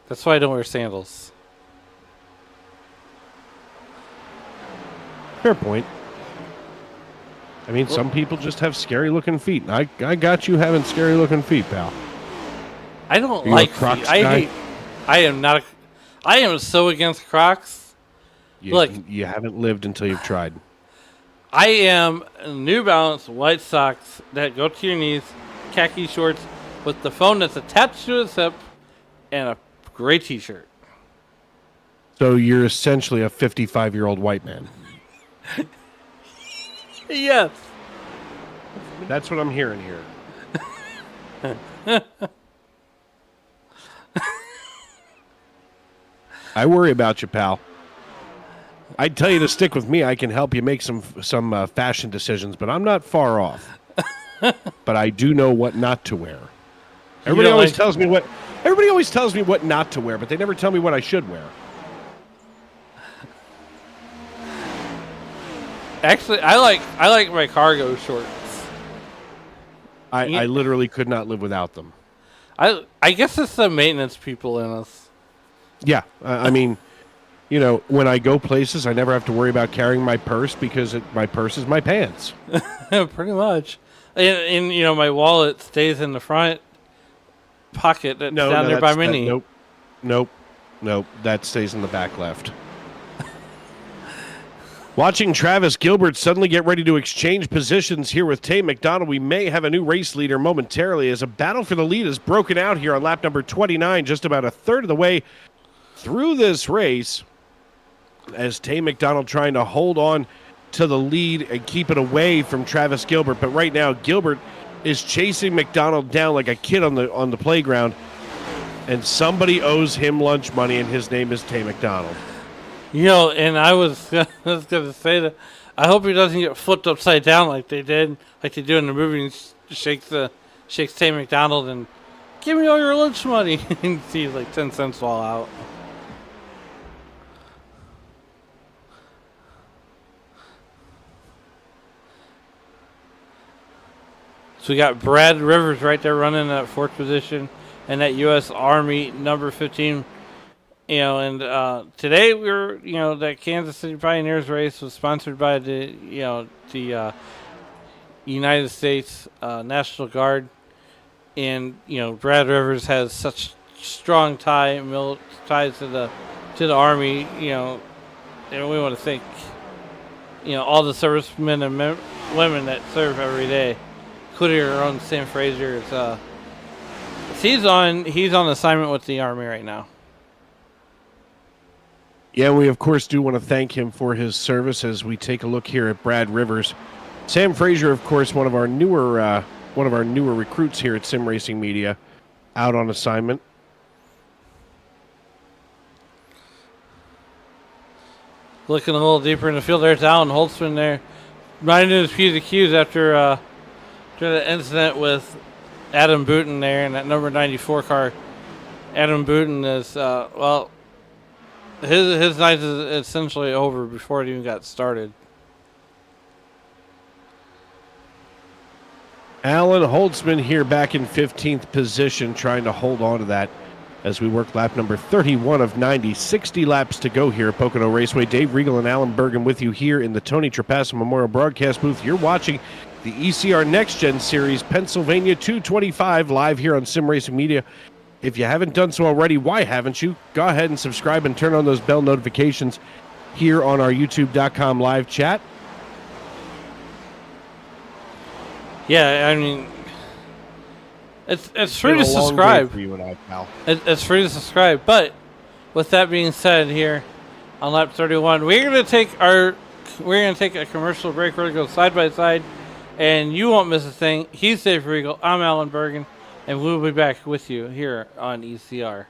C: That's why I don't wear sandals.
B: Fair point. I mean, some people just have scary-looking feet. I got you having scary-looking feet, pal.
C: I don't
B: Are you
C: like
B: a Crocs
C: feet.
B: guy?
C: I am so against Crocs. Look,
B: you haven't lived until you've tried.
C: I am New Balance white socks that go to your knees, khaki shorts with the phone that's attached to its hip, and a gray T-shirt.
B: So you're essentially a 55-year-old white man.
C: Yes.
B: That's what I'm hearing here. I worry about you, pal. I'd tell you to stick with me. I can help you make some fashion decisions, but I'm not far off. But I do know what not to wear. Everybody always tells me what not to wear, but they never tell me what I should wear.
C: Actually, I like my cargo shorts.
B: I literally could not live without them.
C: I guess it's the maintenance people in us.
B: Yeah, I mean, you know, when I go places, I never have to worry about carrying my purse because my purse is my pants.
C: Pretty much. And you know, my wallet stays in the front pocket that's down there by Minnie.
B: Nope. That stays in the back left. Watching Travis Gilbert suddenly get ready to exchange positions here with Tay McDonald, we may have a new race leader momentarily as a battle for the lead is broken out here on lap number 29, just about a third of the way through this race, as Tay McDonald trying to hold on to the lead and keep it away from Travis Gilbert. But right now, Gilbert is chasing McDonald down like a kid on the playground, and somebody owes him lunch money, and his name is Tay McDonald.
C: You know, and I was going to say that I hope he doesn't get flipped upside down like they do in the movie, and shakes Tay McDonald and give me all your lunch money and see like 10 cents fall out. So we got Brad Rivers right there running that fourth position and that U.S. Army number 15. You know, and today that Kansas City Pioneers race was sponsored by the United States National Guard, and Brad Rivers has such strong ties to the Army. And we want to thank all the servicemen and women that serve every day, including our own Sam Fraser. He's on assignment with the Army right now.
B: Yeah, we of course do want to thank him for his service as we take a look here at Brad Rivers. Sam Fraser, of course, one of our newer recruits here at Sim Racing Media, out on assignment.
C: Looking a little deeper in the field, there's Alan Holtzman there, minding his P's and Q's after the incident with Adam Booten there in that number 94 car. Adam Booten is his night is essentially over before it even got started.
B: Alan Holtzman here back in 15th position, trying to hold on to that as we work lap number 31 of 90. 60 laps to go here at Pocono Raceway. Dave Regal and Alan Bergen with you here in the Tony Trapasso Memorial Broadcast booth. You're watching the ECR NextGen Series Pennsylvania 225 live here on Sim Racing Media. If you haven't done so already, why haven't you? Go ahead and subscribe and turn on those bell notifications here on our YouTube.com live chat.
C: Yeah, I mean, it's free to subscribe.
B: For you and I, pal.
C: It's free to subscribe. But with that being said, here on lap 31, we're gonna take a commercial break. We're gonna go side by side, and you won't miss a thing. He's Dave Regal. I'm Alan Bergen, and we'll be back with you here on ECR.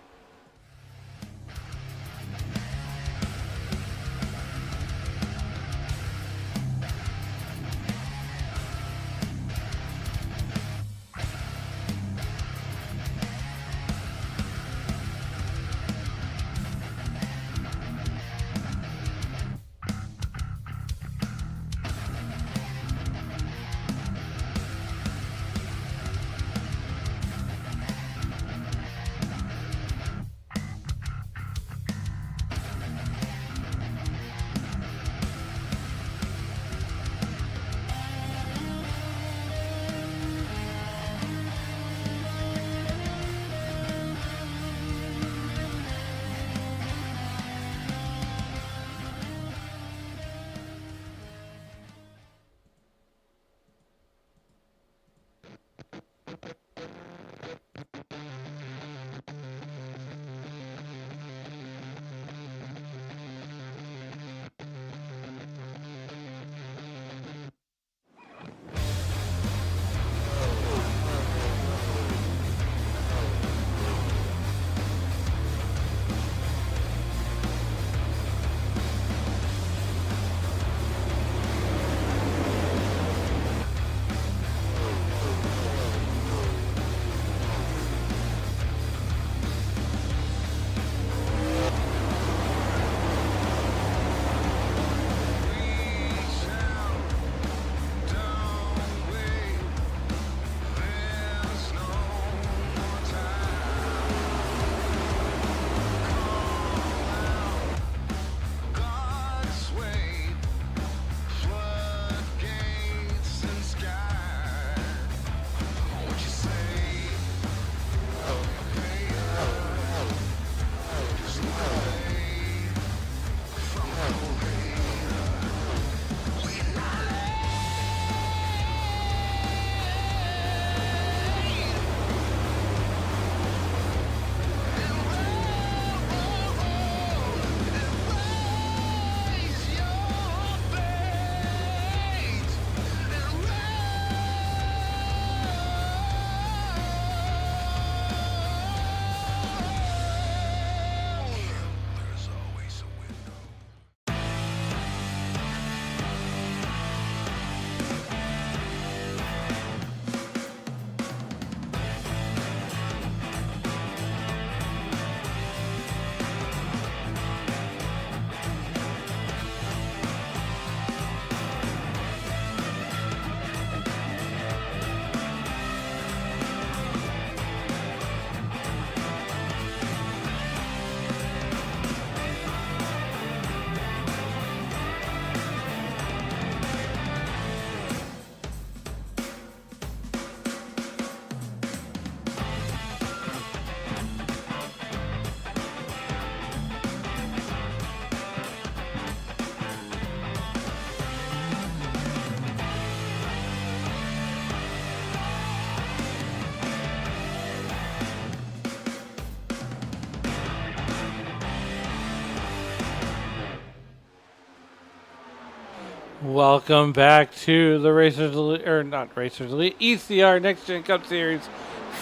C: Welcome back to the Racers Elite, or not Racers Elite, ECR NextGen Cup Series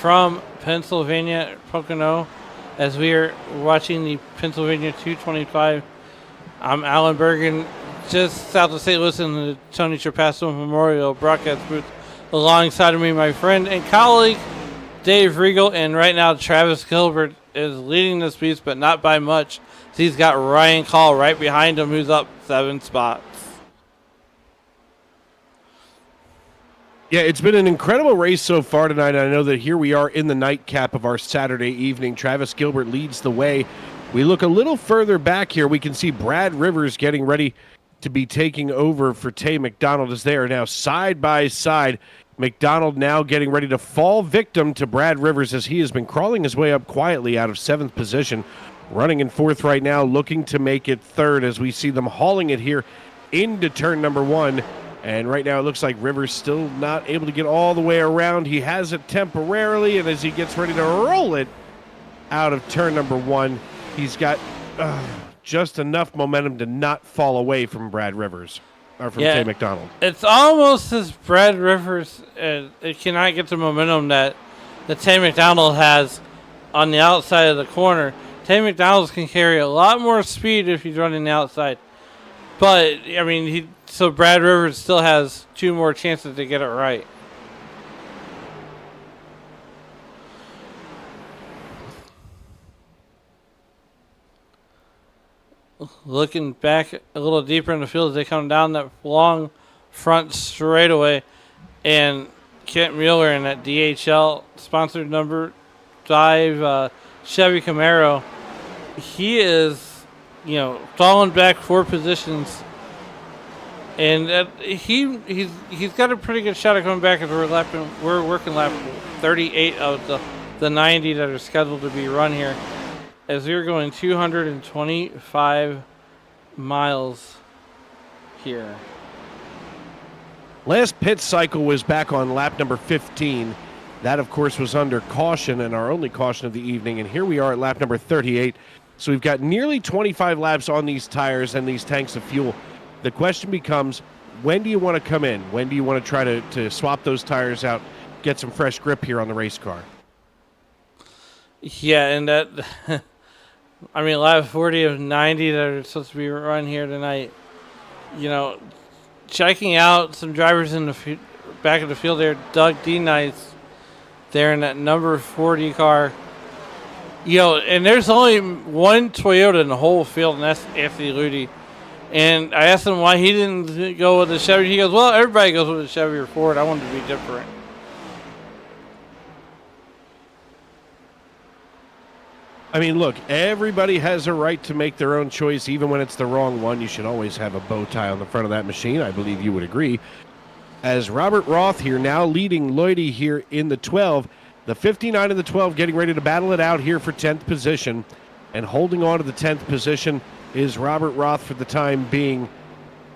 C: from Pennsylvania, Pocono, as we are watching the Pennsylvania 225. I'm Alan Bergen, just south of St. Louis in the Tony Trapasso Memorial broadcast booth. Alongside of me, my friend and colleague, Dave Riegel, and right now Travis Gilbert is leading this piece, but not by much. He's got Ryan Call right behind him, who's up 7 spots.
B: Yeah, it's been an incredible race so far tonight. I know that here we are in the nightcap of our Saturday evening. Travis Gilbert leads the way. We look a little further back here. We can see Brad Rivers getting ready to be taking over for Tay McDonald as they are now side by side. McDonald now getting ready to fall victim to Brad Rivers as he has been crawling his way up quietly out of 7th position. Running in 4th right now, looking to make it 3rd as we see them hauling it here into turn number 1. And right now it looks like Rivers still not able to get all the way around. He has it temporarily, and as he gets ready to roll it out of turn number 1, he's got just enough momentum to not fall away from Brad Rivers, or from Tay McDonald.
C: It's almost as Brad Rivers, it cannot get the momentum that Tay McDonald has on the outside of the corner. Tay McDonald can carry a lot more speed if he's running the outside. But, I mean, so Brad Rivers still has 2 more chances to get it right. Looking back a little deeper in the field as they come down that long front straightaway. And Kent Mueller in that DHL sponsored number 5 Chevy Camaro. He is, falling back 4 positions. And he's got a pretty good shot at coming back as we're working lap 38 of the 90 that are scheduled to be run here, as we're going 225 miles here.
B: Last pit cycle was back on lap number 15. That, of course, was under caution and our only caution of the evening. And here we are at lap number 38. So we've got nearly 25 laps on these tires and these tanks of fuel. The question becomes, when do you want to come in? When do you want to try to swap those tires out, get some fresh grip here on the race car?
C: Yeah, and that, I mean, lap 40 of 90 that are supposed to be run here tonight, checking out some drivers in the back of the field there. Doug D. Nice there in that number 40 car. And there's only one Toyota in the whole field, and that's Anthony Ludi. And I asked him why he didn't go with the Chevy. He goes, well, everybody goes with a Chevy or Ford. I wanted to be different.
B: I mean, look, everybody has a right to make their own choice, even when it's the wrong one. You should always have a bow tie on the front of that machine. I believe you would agree. As Robert Roth here now leading Lloydie here in the 12. The 59 and the 12 getting ready to battle it out here for 10th position. And holding on to the 10th position is Robert Roth for the time being,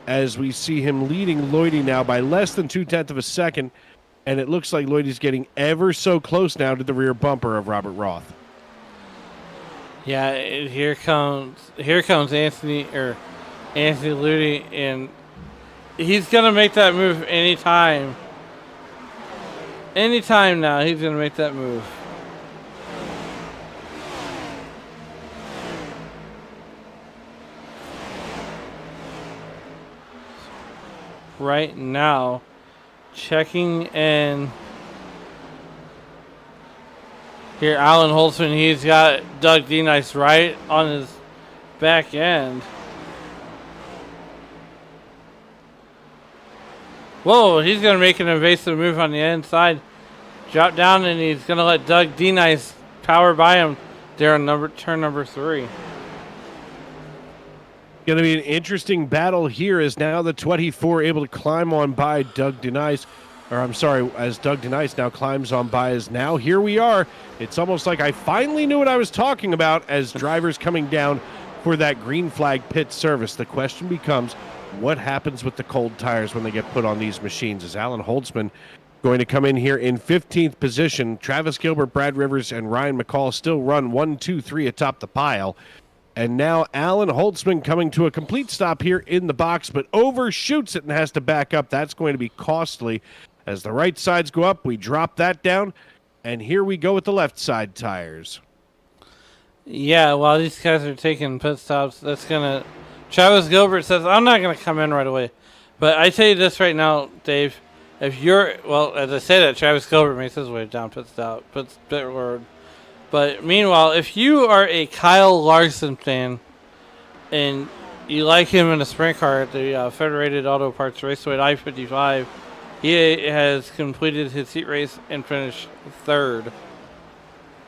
B: as we see him leading Lloydie now by less than 2/10 of a second, and it looks like Lloydie's getting ever so close now to the rear bumper of Robert Roth.
C: Yeah, here comes Anthony Ludi, and he's gonna make that move anytime. Anytime now, he's gonna make that move. Right now, checking in here, Alan Holtzman, he's got Doug D. Nice right on his back end. Whoa, he's going to make an evasive move on the inside. Drop down, and he's going to let Doug D. Nice power by him there on turn number 3.
B: Going to be an interesting battle here as now the 24 able to climb on by Doug DeNice. As Doug DeNice now climbs on by as now here we are. It's almost like I finally knew what I was talking about as drivers coming down for that green flag pit service. The question becomes, what happens with the cold tires when they get put on these machines? Is Alan Holtzman going to come in here in 15th position? Travis Gilbert, Brad Rivers, and Ryan McCall still run 1, 2, 3 atop the pile. And now Alan Holtzman coming to a complete stop here in the box, but overshoots it and has to back up. That's going to be costly. As the right sides go up, we drop that down, and here we go with the left side tires.
C: Yeah, while these guys are taking pit stops, that's going to... Travis Gilbert says, I'm not going to come in right away. But I tell you this right now, Dave. If you're... Well, as I say that, Travis Gilbert makes his way down pit road. But meanwhile, if you are a Kyle Larson fan and you like him in a sprint car at the Federated Auto Parts Raceway at I-55, he has completed his heat race and finished third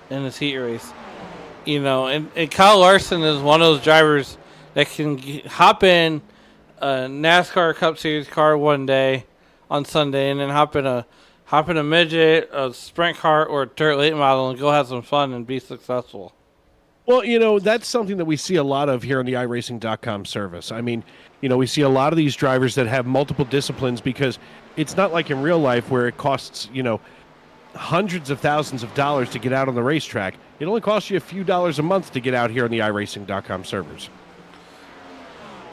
C: in his heat race. You know, and Kyle Larson is one of those drivers that can hop in a NASCAR Cup Series car one day on Sunday and then hop in a midget, a sprint car, or a dirt late model and go have some fun and be successful.
B: Well, you know, that's something that we see a lot of here on the iRacing.com service. I mean, you know, we see a lot of these drivers that have multiple disciplines because it's not like in real life where it costs, you know, hundreds of thousands of dollars to get out on the racetrack. It only costs you a few dollars a month to get out here on the iRacing.com servers.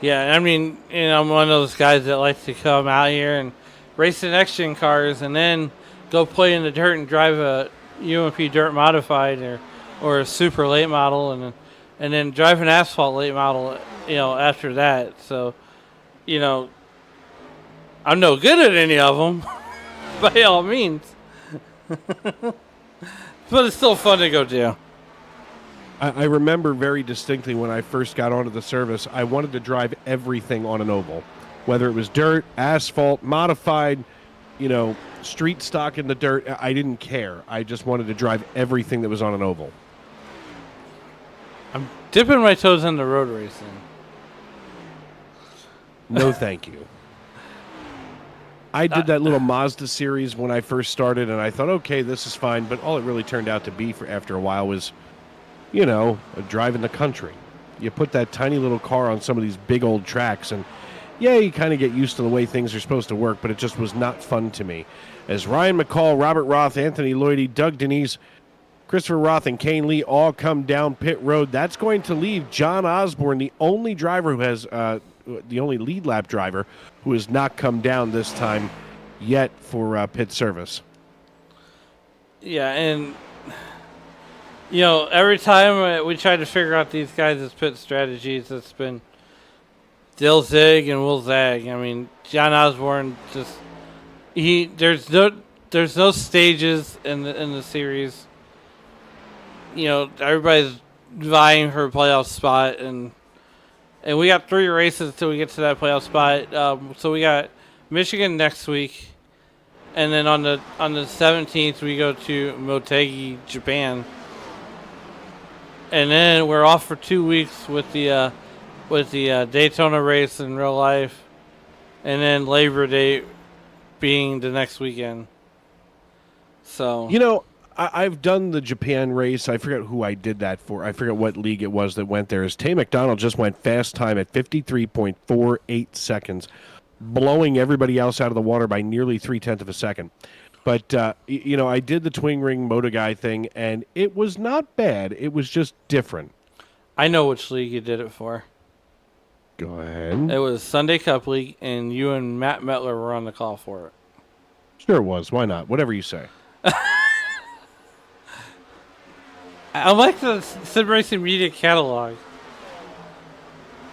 C: Yeah, I mean, you know, I'm one of those guys that likes to come out here and race the NextGen cars and then go play in the dirt and drive a UMP dirt modified or a super late model and then drive an asphalt late model, you know, after that. So, you know, I'm no good at any of them by all means. But it's still fun to go do.
B: I remember very distinctly when I first got onto the service, I wanted to drive everything on an oval. Whether it was dirt, asphalt, modified, you know, street stock in the dirt, I didn't care. I just wanted to drive everything that was on an oval.
C: I'm dipping my toes in the road racing.
B: No, thank you. I did that little Mazda series when I first started, and I thought, okay, this is fine. But all it really turned out to be for after a while was, you know, a drive in the country. You put that tiny little car on some of these big old tracks, and yeah, you kind of get used to the way things are supposed to work, but it just was not fun to me. As Ryan McCall, Robert Roth, Anthony Lloydie, Doug Denise, Christopher Roth, and Kane Lee all come down pit road, that's going to leave John Osborne, the only driver who has, the only lead lap driver who has not come down this time yet for pit service.
C: Yeah, and you know, every time we try to figure out these guys' pit strategies, it's been they'll zig and we'll zag. I mean, John Osborne just there's no stages in the series. You know, everybody's vying for a playoff spot, and we got 3 races till we get to that playoff spot. So we got Michigan next week, and then on the 17th we go to Motegi, Japan, and then we're off for 2 weeks with the Daytona race in real life, and then Labor Day being the next weekend. So
B: you know, I've done the Japan race. I forget who I did that for. I forget what league it was that went there. Tay McDonald just went fast time at 53.48 seconds, blowing everybody else out of the water by nearly 0.3 of a second. But, you know, I did the Twin Ring Moto Guy thing, and it was not bad. It was just different.
C: I know which league you did it for.
B: Go ahead.
C: It was Sunday Cup League, and you and Matt Metler were on the call for it.
B: Sure it was. Why not? Whatever you say.
C: I like the Sim Racing Media catalog.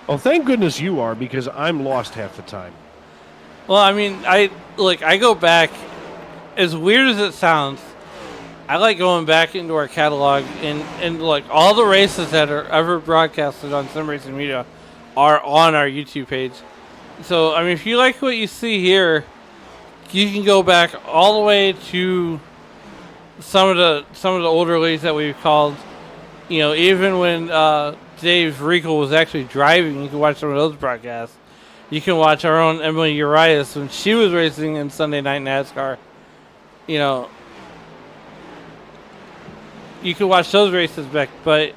B: Well, thank goodness you are, because I'm lost half the time.
C: Well, I mean, I go back, as weird as it sounds, I like going back into our catalog and like all the races that are ever broadcasted on Sim Racing Media are on our YouTube page. So, I mean, if you like what you see here, you can go back all the way to some of the older leagues that we've called. You know, even when Dave Riegel was actually driving, you can watch some of those broadcasts. You can watch our own Emily Urias when she was racing in Sunday Night NASCAR. You know, you can watch those races back. But,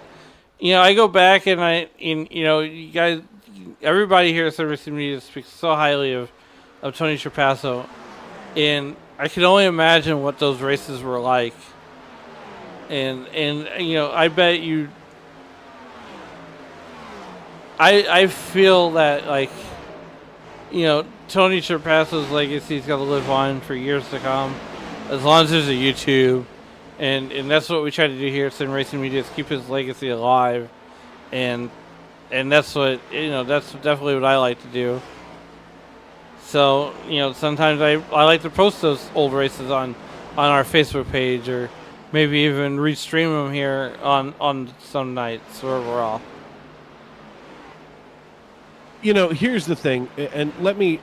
C: you know, I go back and you know, you guys, everybody here at Sim Racing Media speaks so highly of Tony Trapasso. And I can only imagine what those races were like. And you know, I bet you I feel that, like, Tony Trapasso's legacy is going to live on for years to come, as long as there's a YouTube, and that's what we try to do here at Sim Racing Media, is keep his legacy alive, and that's what that's definitely what I like to do. So sometimes I like to post those old races on our Facebook page, or maybe even restream them here on some nights where we're off.
B: Here's the thing, and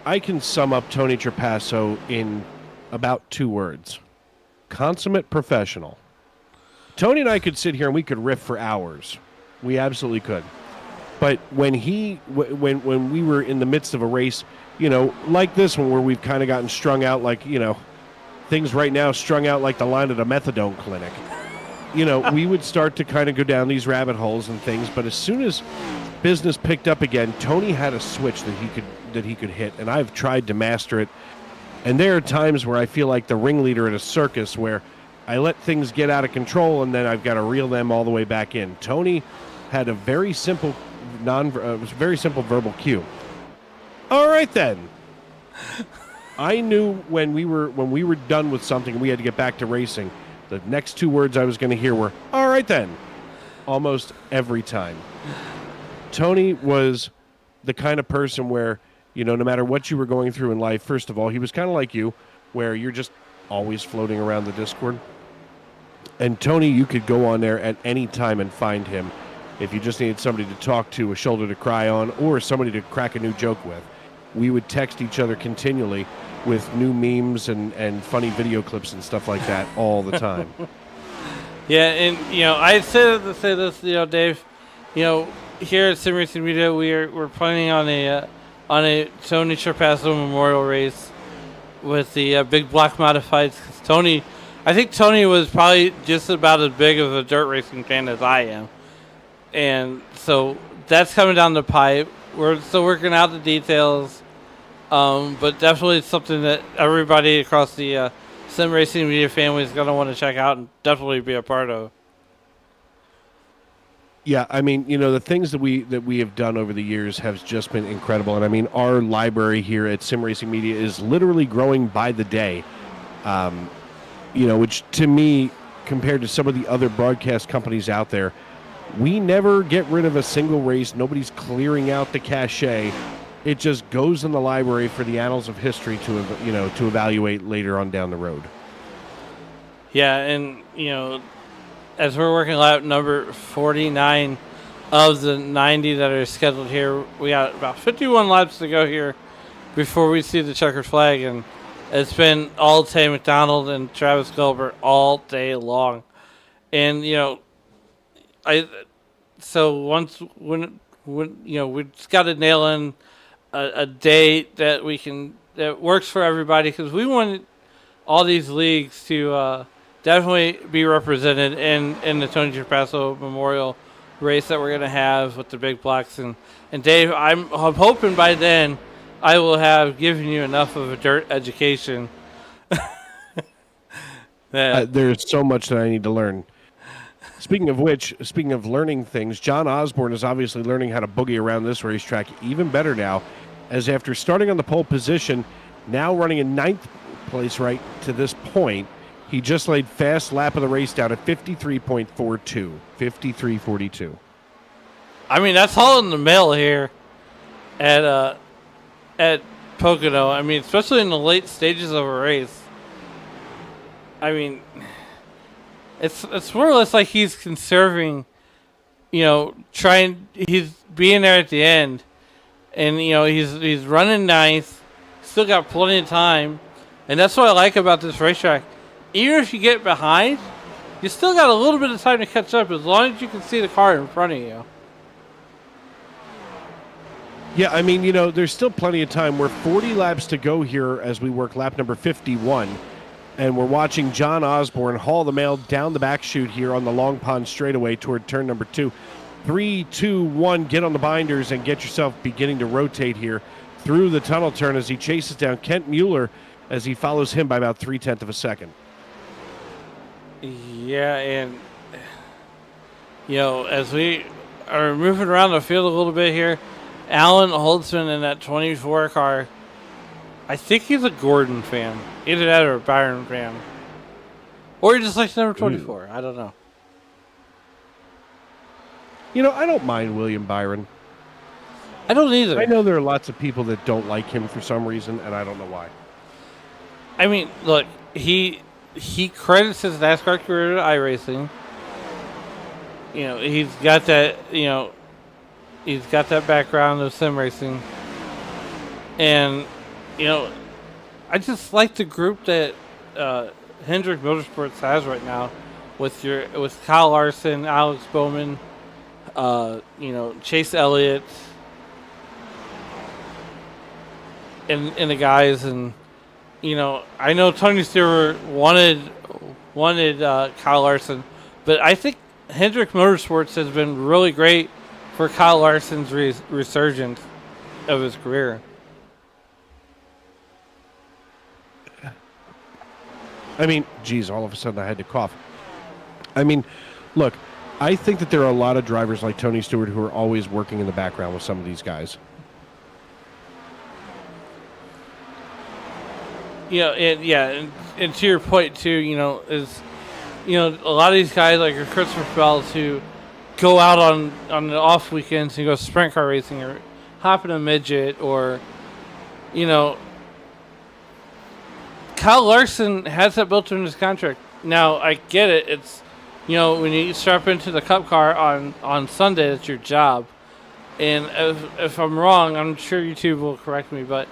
B: I can sum up Tony Trapasso in about 2 words. Consummate professional. Tony and I could sit here and we could riff for hours. We absolutely could. But when when we were in the midst of a race, like this one where we've kind of gotten strung out like, things right now strung out like the line at a methadone clinic. We would start to kind of go down these rabbit holes and things, but as soon as business picked up again, Tony had a switch that he could hit, and I've tried to master it. And there are times where I feel like the ringleader at a circus, where I let things get out of control and then I've got to reel them all the way back in. Tony had a very simple verbal cue. All right then. I knew when we were done with something and we had to get back to racing, the next 2 words I was going to hear were, all right then, almost every time. Tony was the kind of person where, no matter what you were going through in life, first of all, he was kind of like you, where you're just always floating around the Discord. And Tony, you could go on there at any time and find him if you just needed somebody to talk to, a shoulder to cry on, or somebody to crack a new joke with. We would text each other continually with new memes and funny video clips and stuff like that all the time.
C: Yeah, and I say this, Dave. Here at Sim Racing Media, we're planning on a Tony Trapasso Memorial race with the big block modifieds. I think Tony was probably just about as big of a dirt racing fan as I am, and so that's coming down the pipe. We're still working out the details, but definitely it's something that everybody across the Sim Racing Media family is going to want to check out and definitely be a part of.
B: Yeah, I mean, the things that we have done over the years have just been incredible. And I mean, our library here at Sim Racing Media is literally growing by the day. Which to me, compared to some of the other broadcast companies out there, we never get rid of a single race. Nobody's clearing out the cachet. It just goes in the library for the annals of history to evaluate later on down the road.
C: Yeah, and as we're working lap number 49 of the 90 that are scheduled here, we got about 51 laps to go here before we see the checkered flag, and it's been all Tay McDonald and Travis Gilbert all day long. And once when we've got to nail in a date that works for everybody, because we want all these leagues to definitely be represented in the Tony Trapasso Memorial race that we're going to have with the big blocks. And Dave, I'm hoping by then I will have given you enough of a dirt education.
B: There's so much that I need to learn. Speaking of learning things, John Osborne is obviously learning how to boogie around this racetrack even better now, as after starting on the pole position, now running in 9th place right to this point, he just laid fast lap of the race down at 53.42, 53.42.
C: I mean, that's all in the middle here at Pocono. I mean, especially in the late stages of a race. I mean, it's more or less like he's conserving, he's being there at the end, and he's running nice, still got plenty of time, and that's what I like about this racetrack. Even if you get behind, you still got a little bit of time to catch up as long as you can see the car in front of you.
B: Yeah, I mean, there's still plenty of time. We're 40 laps to go here as we work lap number 51. And we're watching John Osborne haul the mail down the back chute here on the Long Pond straightaway toward turn number 2. 3, 2, 1, get on the binders and get yourself beginning to rotate here through the tunnel turn as he chases down Kent Mueller as he follows him by about 0.3 of a second.
C: Yeah, and as we are moving around the field a little bit here. Alan Holtzman in that 24 car. I think he's a Gordon fan. Either that or a Byron fan. Or he just likes number 24. I don't know.
B: I don't mind William Byron.
C: I don't either.
B: I know there are lots of people that don't like him for some reason, and I don't know why.
C: I mean, look, he credits his NASCAR career to iRacing. He's got that, he's got that background of sim racing. And, I just like the group that Hendrick Motorsports has right now with Kyle Larson, Alex Bowman, Chase Elliott, and the guys. And, I know Tony Stewart wanted Kyle Larson, but I think Hendrick Motorsports has been really great for Kyle Larson's resurgence of his career.
B: I mean, geez, all of a sudden I had to cough. I mean, look, I think that there are a lot of drivers like Tony Stewart who are always working in the background with some of these guys. And to your point too, is a lot of these guys like Christopher Bells who go out on the off weekends and go sprint car racing or hop in a midget or Kyle Larson has that built into his contract. Now I get it. It's when you strap into the Cup car on Sunday, it's your job. And if I'm wrong, I'm sure YouTube will correct me, but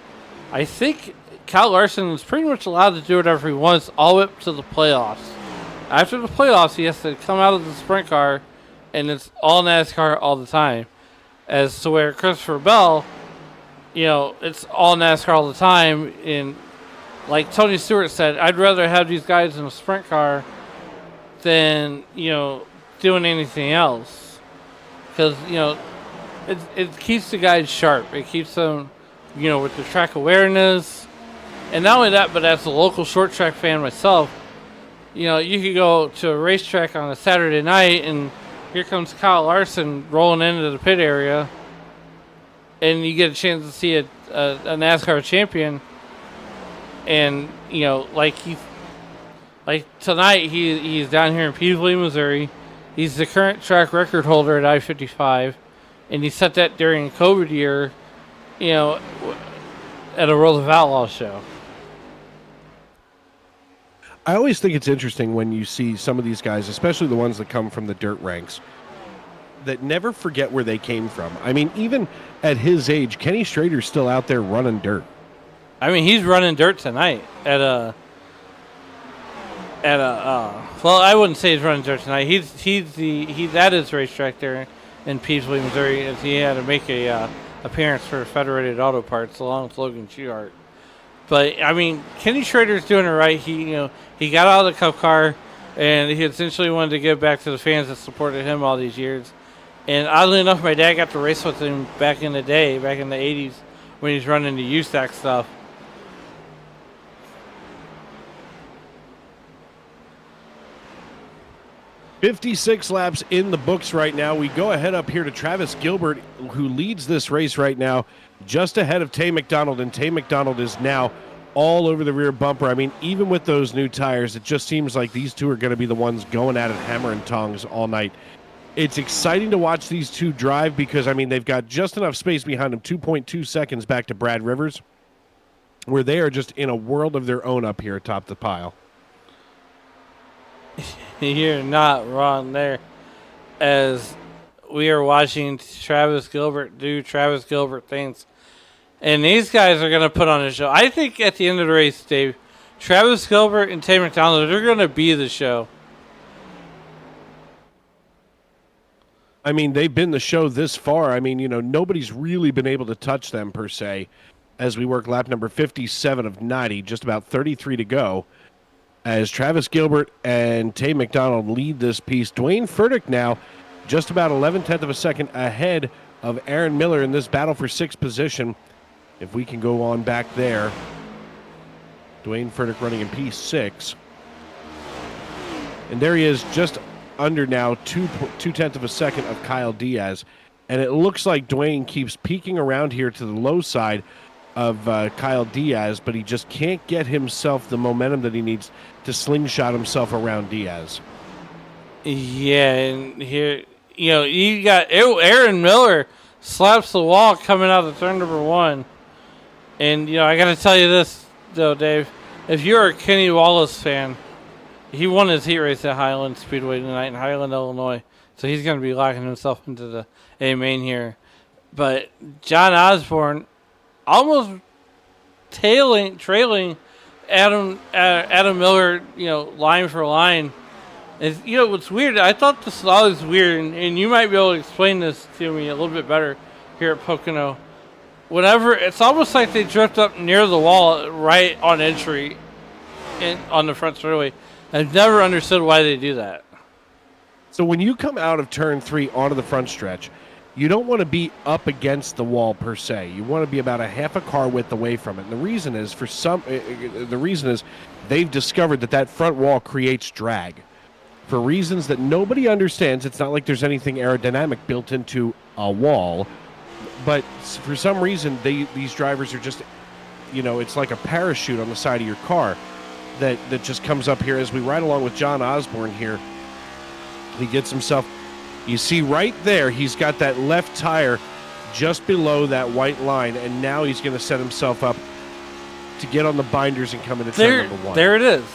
B: I think Kyle Larson is pretty much allowed to do whatever he wants all the way up to the playoffs. After the playoffs, he has to come out of the sprint car, and it's all NASCAR all the time. As to where Christopher Bell, it's all NASCAR all the time. And like Tony Stewart said, I'd rather have these guys in a sprint car than, doing anything else. Because, it keeps the guys sharp. It keeps them, with the track awareness. And not only that, but as a local short track fan myself, you could go to a racetrack on a Saturday night and here comes Kyle Larson rolling into the pit area and you get a chance to see a NASCAR champion. And, like tonight he's down here in Peabody, Missouri. He's the current track record holder at I-55. And he set that during COVID year, at a World of Outlaws show. I always think it's interesting when you see some of these guys, especially the ones that come from the dirt ranks, that never forget where they came from. I mean, even at his age, Kenny Schrader's still out there running dirt.
C: I mean, he's running dirt tonight well, I wouldn't say he's running dirt tonight. He's at his racetrack there in Peabody, Missouri, as he had to make a appearance for Federated Auto Parts along with Logan Schuhart. But I mean, Kenny Schrader's doing it right. He got out of the Cup car, and he essentially wanted to give back to the fans that supported him all these years. And oddly enough, my dad got to race with him back in the day, back in the 80s, when he's running the USAC stuff.
B: "56 laps in the books right now. We go ahead up here to Travis Gilbert, who leads this race right now, just ahead of Tay McDonald, and Tay McDonald is now all over the rear bumper. I mean, even with those new tires, it just seems like these two are going to be the ones going at it hammer and tongs all night. It's exciting to watch these two drive because, I mean, they've got just enough space behind them, 2.2 seconds back to Brad Rivers, where they are just in a world of their own up here atop the pile.
C: You're not wrong there. As we are watching Travis Gilbert do Travis Gilbert things. And these guys are going to put on a show. I think at the end of the race, Dave, Travis Gilbert and Tay McDonald, they're going to be the show.
B: I mean, they've been the show this far. I mean, nobody's really been able to touch them per se as we work lap number 57 of 90, just about 33 to go. As Travis Gilbert and Tay McDonald lead this piece. Dwayne Furtick now just about 11/10 of a second ahead of Aaron Miller in this battle for sixth position. If we can go on back there. Dwayne Furtick running in P6. And there he is, just under now 2/10 of a second of Kyle Diaz. And it looks like Dwayne keeps peeking around here to the low side of Kyle Diaz, but he just can't get himself the momentum that he needs to slingshot himself around Diaz.
C: Yeah, and here, you got Aaron Miller slaps the wall coming out of turn number 1. And, I got to tell you this, though, Dave. If you're a Kenny Wallace fan, he won his heat race at Highland Speedway tonight in Highland, Illinois. So he's going to be locking himself into the A main here. But John Osborne almost trailing Adam Miller, line for line. Is what's weird? I thought this was always weird, and you might be able to explain this to me a little bit better here at Pocono. Whenever it's almost like they drift up near the wall right on entry, on the front straightaway. I've never understood why they do that.
B: So when you come out of turn 3 onto the front stretch, you don't want to be up against the wall per se. You want to be about a half a car width away from it. And the reason is they've discovered that front wall creates drag. For reasons that nobody understands, it's not like there's anything aerodynamic built into a wall, but for some reason these drivers are just, it's like a parachute on the side of your car that just comes up here as we ride along with John Osborne here. He gets himself, you see right there, he's got that left tire just below that white line, and now he's going to set himself up to get on the binders and come into turn number 1.
C: There it is.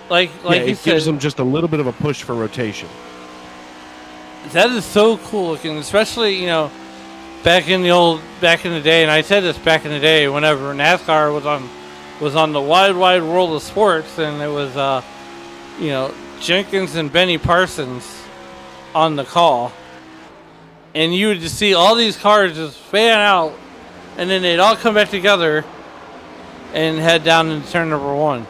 C: Like
B: it gives them just a little bit of a push for rotation.
C: That is so cool looking, especially back in the day. And I said this back in the day, whenever NASCAR was on the wide world of sports, and it was Jenkins and Benny Parsons on the call, and you would just see all these cars just fan out, and then they'd all come back together and head down into turn number 1.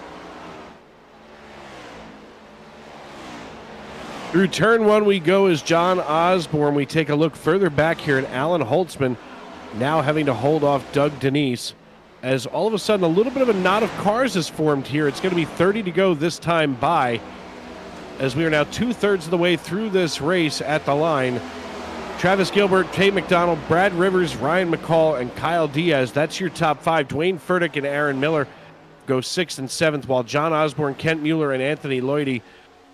B: Through turn 1 we go as John Osborne. We take a look further back here at Alan Holtzman, now having to hold off Doug Denise, as all of a sudden a little bit of a knot of cars is formed here. It's going to be 30 to go this time by, as we are now 2/3 of the way through this race at the line. Travis Gilbert, Kay McDonald, Brad Rivers, Ryan McCall, and Kyle Diaz. That's your top 5. Dwayne Furtick and Aaron Miller go 6th and 7th, while John Osborne, Kent Mueller, and Anthony Lloydie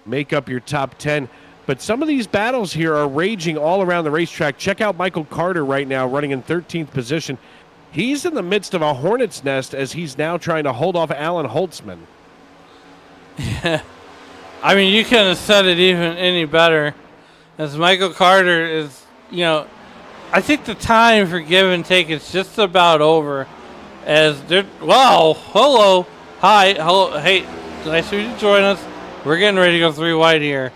B: make up your top 10. But some of these battles here are raging all around the racetrack. Check out Michael Carter right now running in 13th position. He's in the midst of a hornet's nest as he's now trying to hold off Alan Holtzman.
C: Yeah. I mean, you couldn't have said it even any better. As Michael Carter is, I think the time for give and take is just about over. As they're, wow, hello, hi, hello, hey, nice of you to join us. We're getting ready to go 3 wide here.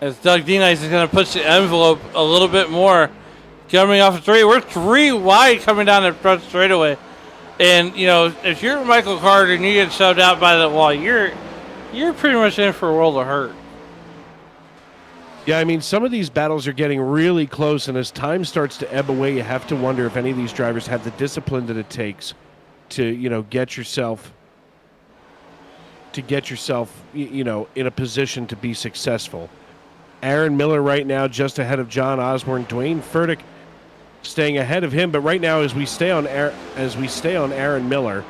C: As Doug Denice is going to push the envelope a little bit more. Coming off of 3. We're 3 wide coming down the front straightaway. And, if you're Michael Carter and you get shoved out by the wall, you're pretty much in for a world of hurt.
B: Yeah, I mean, some of these battles are getting really close, and as time starts to ebb away, you have to wonder if any of these drivers have the discipline that it takes to, get yourself in a position to be successful. Aaron Miller right now just ahead of John Osborne. Dwayne Furtick staying ahead of him, but right now as we stay on Aaron Miller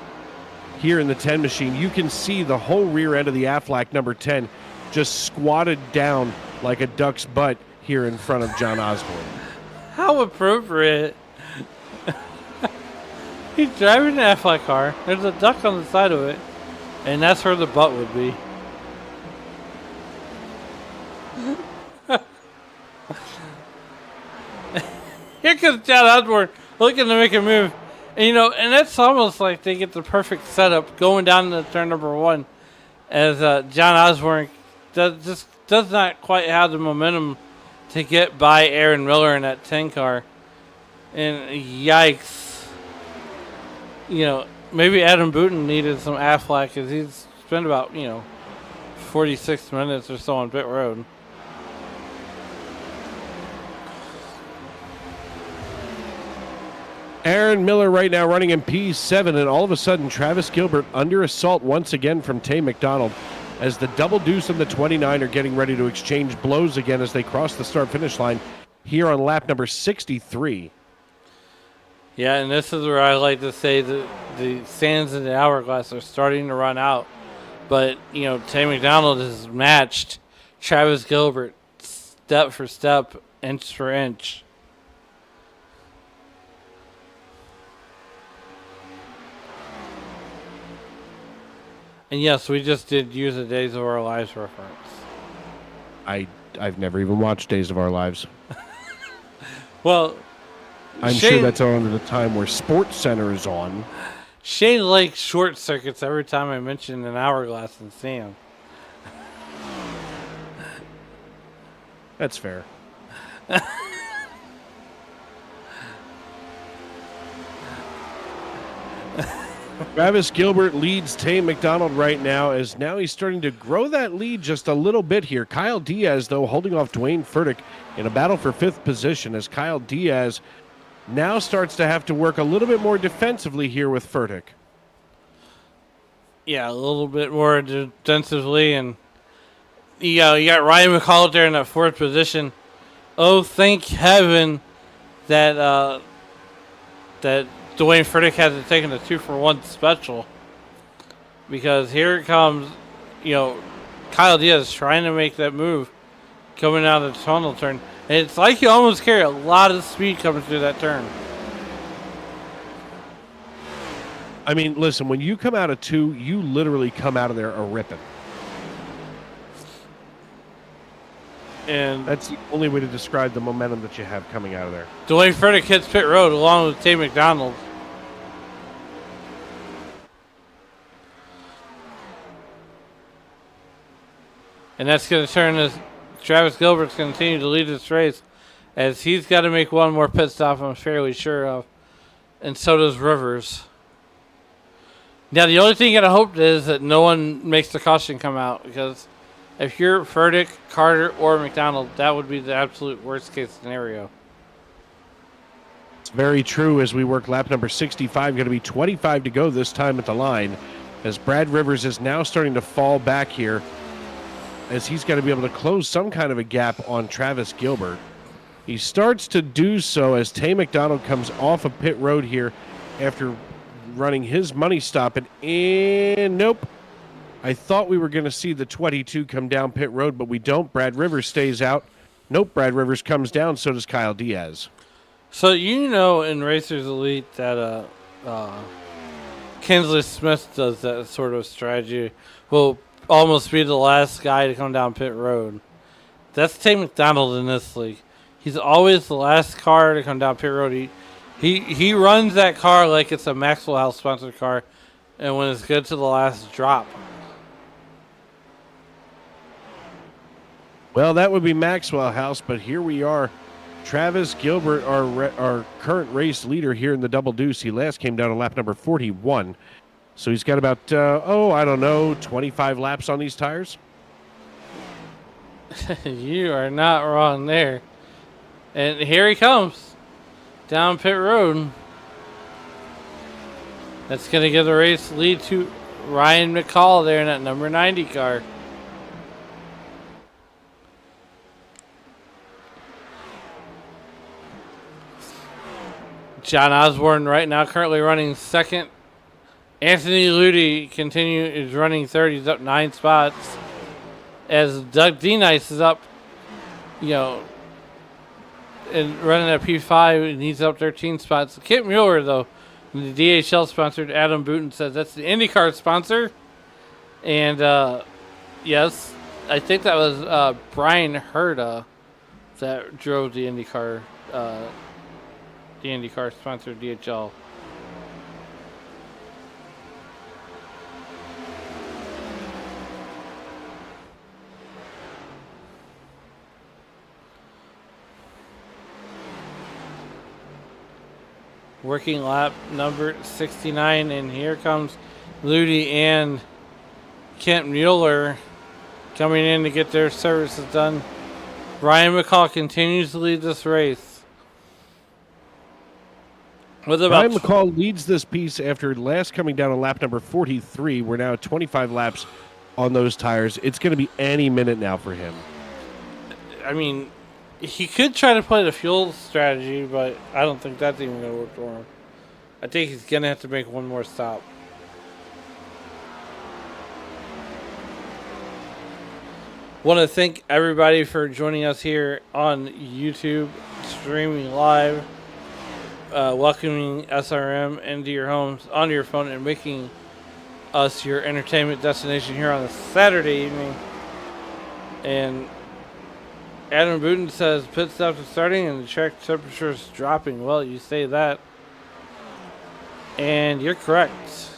B: here in the 10 machine, you can see the whole rear end of the Aflac number 10 just squatted down like a duck's butt here in front of John Osborne.
C: How appropriate. He's driving an Aflac car. There's a duck on the side of it, and that's where the butt would be. Here comes John Osborne looking to make a move. And, and that's almost like they get the perfect setup going down to turn number 1 as John Osborne does not quite have the momentum to get by Aaron Miller in that 10 car. And yikes. Maybe Adam Booten needed some Aflac because he's spent about, 46 minutes or so on pit road.
B: Aaron Miller right now running in P7, and all of a sudden Travis Gilbert under assault once again from Tay McDonald as the double deuce and the 29 are getting ready to exchange blows again as they cross the start-finish line here on lap number 63.
C: Yeah, and this is where I like to say that the sands in the hourglass are starting to run out. But, you know, Tay McDonald has matched Travis Gilbert step for step, inch for inch. And yes, we just did use a Days of Our Lives reference.
B: I've never even watched Days of Our Lives.
C: Well,
B: I'm sure that's on at a time where Sports Center is on.
C: Shane likes short circuits every time I mention an hourglass and Sam.
B: That's fair. Travis Gilbert leads Tay McDonald right now, as now he's starting to grow that lead just a little bit here. Kyle Diaz, though, holding off Dwayne Furtick in a battle for 5th position, as Kyle Diaz now starts to have to work a little bit more defensively here with Furtick.
C: Yeah, a little bit more defensively, and you got Ryan McCall there in that 4th position. Oh, thank heaven that that Dwayne Furtick hasn't taken a 2-for-1 special, because here it comes, Kyle Diaz trying to make that move coming out of the tunnel turn. And it's like you almost carry a lot of speed coming through that turn.
B: I mean, listen, when you come out of 2, you literally come out of there a-ripping.
C: And
B: that's the only way to describe the momentum that you have coming out of there.
C: Dwayne Furtick hits pit road along with Tay McDonald. And that's going to turn as Travis Gilbert's going to continue to lead this race, as he's got to make one more pit stop, I'm fairly sure of. And so does Rivers. Now, the only thing you got to hope is that no one makes the caution come out, because if you're Furtick, Carter, or McDonald, that would be the absolute worst case scenario.
B: It's very true. As we work lap number 65, going to be 25 to go this time at the line, as Brad Rivers is now starting to fall back here, as he's got to be able to close some kind of a gap on Travis Gilbert. He starts to do so as Tay McDonald comes off of pit road here after running his money stop, and nope. I thought we were going to see the 22 come down pit road, but we don't. Brad Rivers stays out. Nope, Brad Rivers comes down, so does Kyle Diaz.
C: So in Racers Elite that Kinsley Smith does that sort of strategy. Will almost be the last guy to come down pit road. That's Tay McDonald in this league. He's always the last car to come down pit road. He runs that car like it's a Maxwell House sponsored car, and when it's good to the last drop.
B: Well, that would be Maxwell House, but here we are. Travis Gilbert, our current race leader here in the Double Deuce. He last came down on lap number 41. So he's got about, 25 laps on these tires.
C: You are not wrong there. And here he comes down pit road. That's going to give the race lead to Ryan McCall there in that number 90 car. John Osborne right now currently running second. Anthony Ludi is running third. He's up 9 spots. As Doug D-Nice is up, and running at P5, and he's up 13 spots. Kip Mueller, though, the DHL sponsored, Adam Booten says that's the IndyCar sponsor. And, yes, I think that was Brian Herda that drove the IndyCar sponsored DHL. Working lap number 69, and here comes Ludi and Kent Mueller coming in to get their services done. Ryan McCall continues to lead this race. With
B: Ryan
C: about
B: McCall leads this piece after last coming down on lap number 43. We're now at 25 laps on those tires. It's going to be any minute now for him.
C: I mean, he could try to play the fuel strategy, but I don't think that's even going to work for him. I think he's going to have to make one more stop. Want to thank everybody for joining us here on YouTube, streaming live, welcoming SRM into your homes, onto your phone, and making us your entertainment destination here on a Saturday evening. And Adam Booten says pit stops are starting and the track temperature is dropping. Well, you say that, and you're correct.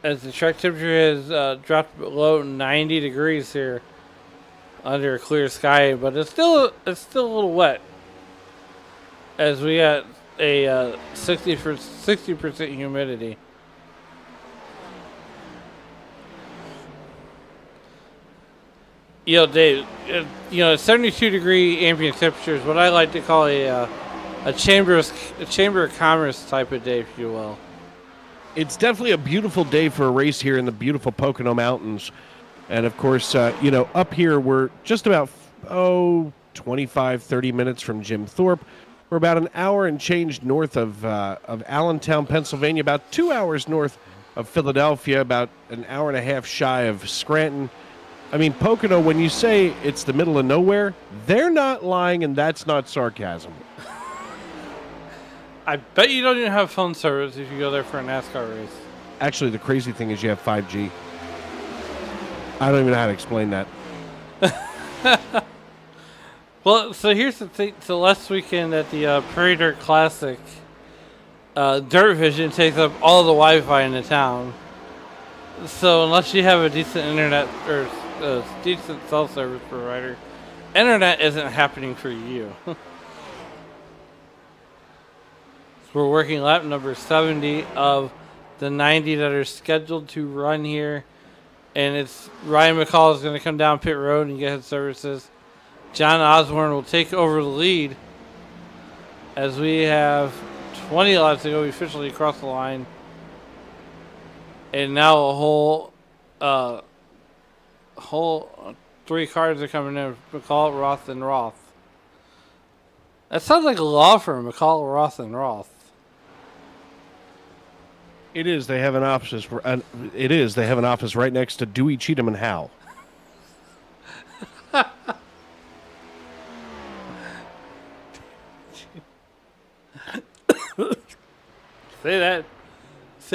C: As the track temperature has dropped below 90 degrees here under a clear sky, but it's still a little wet. As we got a 60% humidity. Dave, 72 degree ambient temperature is what I like to call a chamber of commerce type of day, if you will.
B: It's definitely a beautiful day for a race here in the beautiful Pocono Mountains. And, of course, up here we're just about, 25, 30 minutes from Jim Thorpe. We're about an hour and change north of Allentown, Pennsylvania, about 2 hours north of Philadelphia, about an hour and a half shy of Scranton. I mean, Pocono, when you say it's the middle of nowhere, they're not lying, and that's not sarcasm.
C: I bet you don't even have phone service if you go there for a NASCAR race.
B: Actually, the crazy thing is you have 5G. I don't even know how to explain that.
C: Well, so here's the thing. So last weekend at the Prairie Dirt Classic, Dirt Vision takes up all the Wi-Fi in the town. So unless you have a decent internet or a decent cell service provider, internet isn't happening for you. We're working lap number 70 of the 90 that are scheduled to run here. And it's Ryan McCall is going to come down pit road and get his services. John Osborne will take over the lead as we have 20 laps to go. We officially crossed the line. And now a whole 3 cars are coming in. McCall, Roth, and Roth. That sounds like a law firm, McCall, Roth, and Roth.
B: It is. They have an office. They have an office right next to Dewey, Cheatham, and Howe.
C: Say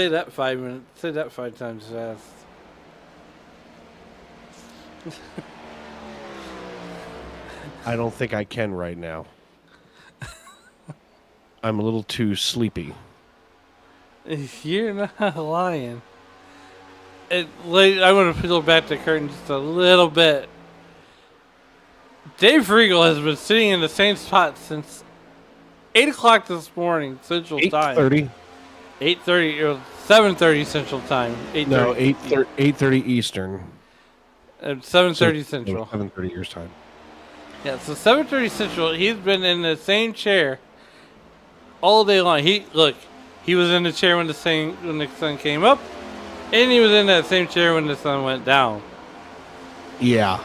C: that 5 minutes. Say that 5 times fast.
B: I don't think I can right now. I'm a little too sleepy.
C: You're not lying. I want to peel back the curtain just a little bit. Dave Regal has been sitting in the same spot since 8 o'clock this morning, Central Time.
B: 8:30.
C: 8:30, 7:30 Central Time. 8:30.
B: No, 8:30 Eastern.
C: 7:30 Central.
B: 7:30 your time.
C: Yeah, so 7:30 Central. He's been in the same chair all day long. He was in the chair when the sun came up, and he was in that same chair when the sun went down.
B: Yeah,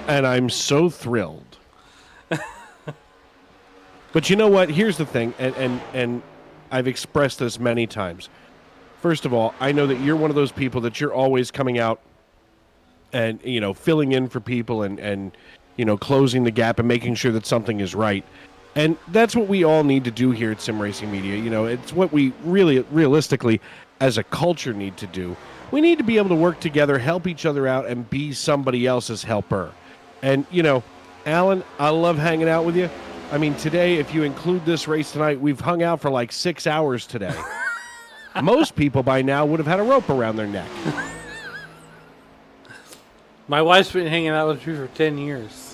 B: and I'm so thrilled. But you know what? Here's the thing, and I've expressed this many times. First of all, I know that you're one of those people that you're always coming out and, filling in for people and closing the gap and making sure that something is right. And that's what we all need to do here at Sim Racing Media. It's what we really, realistically, as a culture need to do. We need to be able to work together, help each other out, and be somebody else's helper. And, Alan, I love hanging out with you. I mean, today, if you include this race tonight, we've hung out for like 6 hours today. Most people by now would have had a rope around their neck.
C: My wife's been hanging out with me for 10 years.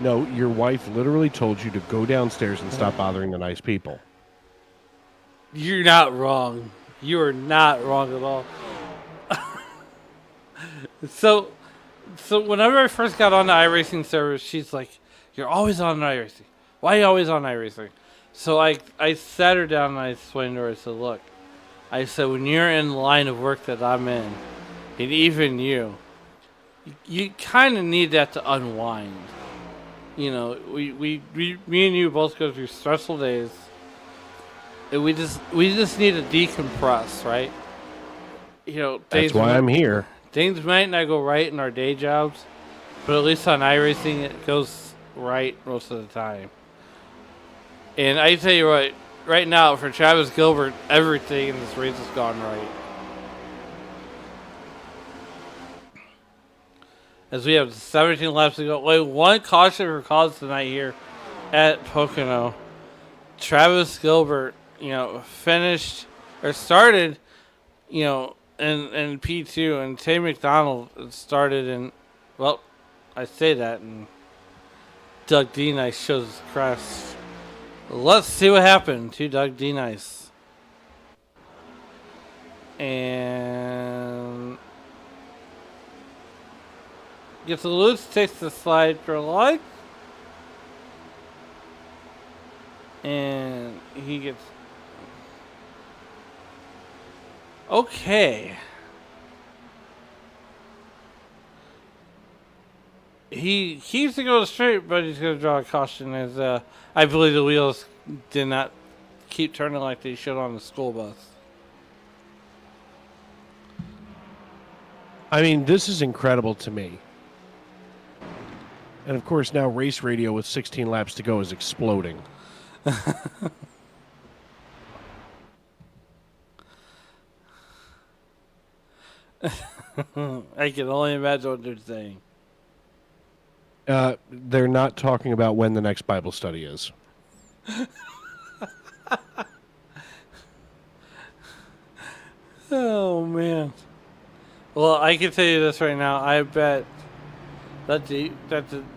B: No, your wife literally told you to go downstairs and stop bothering the nice people.
C: You're not wrong. You are not wrong at all. So, So whenever I first got on the iRacing server, she's like, "You're always on iRacing. Why are you always on iRacing?" So I sat her down and I explained to her. I said, "Look, I said when you're in the line of work that I'm in, and even you kind of need that to unwind. You know, me and you both go through stressful days, and we just need to decompress, right? You know,
B: That's why I'm here.
C: Things might not go right in our day jobs, but at least on iRacing it goes right most of the time. And I tell you what, right now for Travis Gilbert, everything in this race has gone right. As we have 17 laps to go. Wait, one caution for cause tonight here at Pocono. Travis Gilbert, finished or started, in P2, and Tay McDonald started in, well, I say that, and Doug D. Nice shows his crest. Let's see what happened to Doug D. Nice. And gets loose, takes the slide for a line. And he gets... Okay. He keeps to go straight, but he's going to draw a caution as I believe the wheels did not keep turning like they should on the school bus.
B: I mean, this is incredible to me. And of course, now race radio with 16 laps to go is exploding.
C: I can only imagine what they're saying.
B: They're not talking about when the next Bible study is.
C: Oh, man. Well, I can tell you this right now. I bet that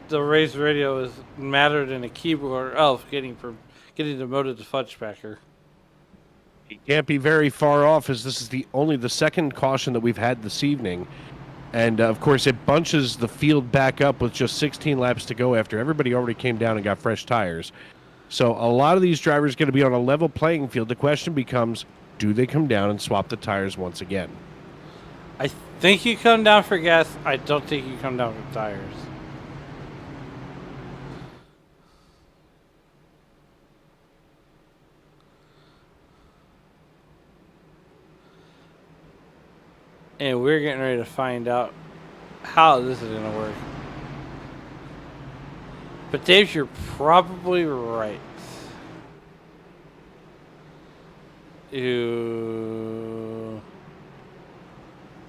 C: the race radio is madder than a keyboard elf getting demoted to Fudgepacker.
B: He can't be very far off, as this is only the second caution that we've had this evening. And, of course, it bunches the field back up with just 16 laps to go after everybody already came down and got fresh tires. So a lot of these drivers are going to be on a level playing field. The question becomes, do they come down and swap the tires once again?
C: I think you come down for gas. I don't think you come down for tires. And we're getting ready to find out how this is going to work. But Dave, you're probably right.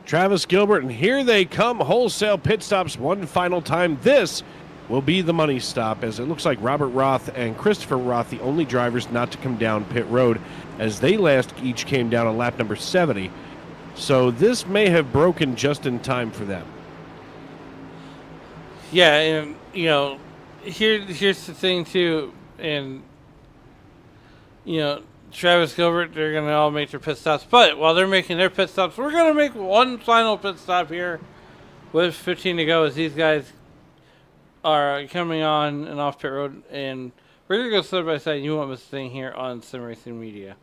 B: Travis Gilbert, and here they come. Wholesale pit stops one final time. This will be the money stop, as it looks like Robert Roth and Christopher Roth, the only drivers not to come down pit road, as they last each came down on lap number 70. So this may have broken just in time for them.
C: Yeah, and here's the thing too, and Travis Gilbert, they're gonna all make their pit stops. But while they're making their pit stops, we're gonna make one final pit stop here with 15 to go, as these guys are coming on and off pit road, and we're gonna go side by side. You won't miss a thing here on Sim Racing Media.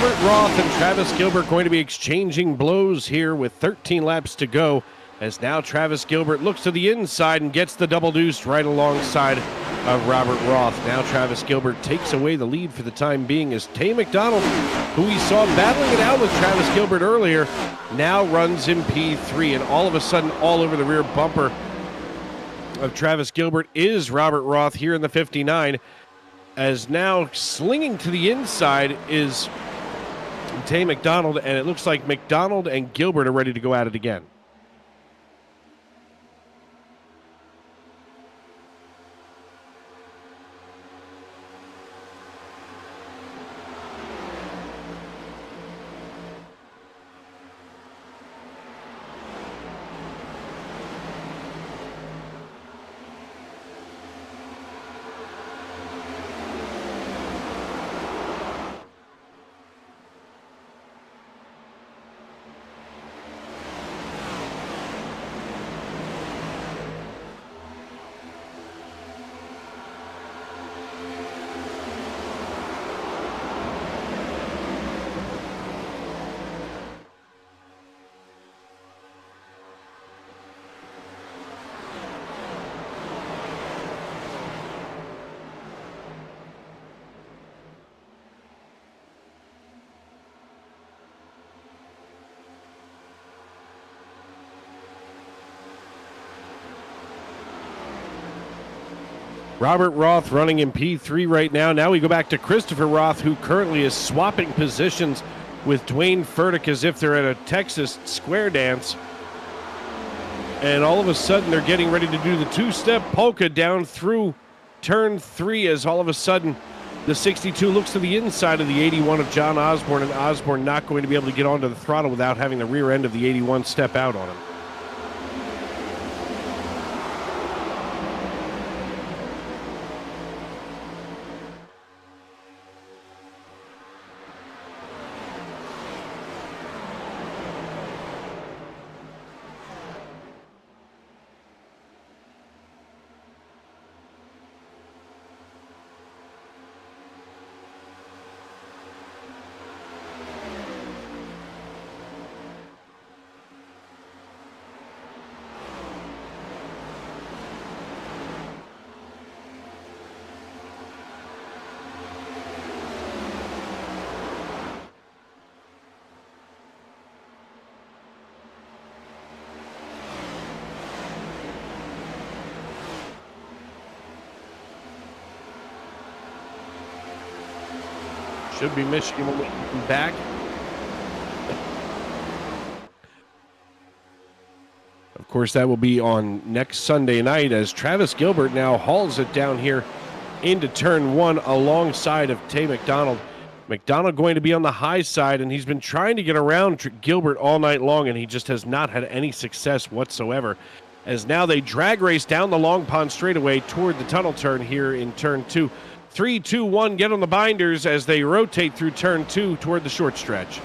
B: Robert Roth and Travis Gilbert going to be exchanging blows here with 13 laps to go, as now Travis Gilbert looks to the inside and gets the double deuce right alongside of Robert Roth. Now Travis Gilbert takes away the lead for the time being, as Tay McDonald, who we saw battling it out with Travis Gilbert earlier, now runs in P3, and all of a sudden all over the rear bumper of Travis Gilbert is Robert Roth here in the 59, as now slinging to the inside is Tay McDonald, and it looks like McDonald and Gilbert are ready to go at it again. Robert Roth running in P3 right now. Now we go back to Christopher Roth, who currently is swapping positions with Dwayne Furtick as if they're at a Texas square dance. And all of a sudden they're getting ready to do the two-step polka down through turn 3, as all of a sudden the 62 looks to the inside of the 81 of John Osborne, and Osborne not going to be able to get onto the throttle without having the rear end of the 81 step out on him. Should be Michigan when we come back. Of course, that will be on next Sunday night, as Travis Gilbert now hauls it down here into turn 1 alongside of Tay McDonald. McDonald going to be on the high side, and he's been trying to get around Gilbert all night long, and he just has not had any success whatsoever. As now they drag race down the Long Pond straightaway toward the tunnel turn here in turn 2. 3, 2, 1, get on the binders as they rotate through turn 2 toward the short stretch.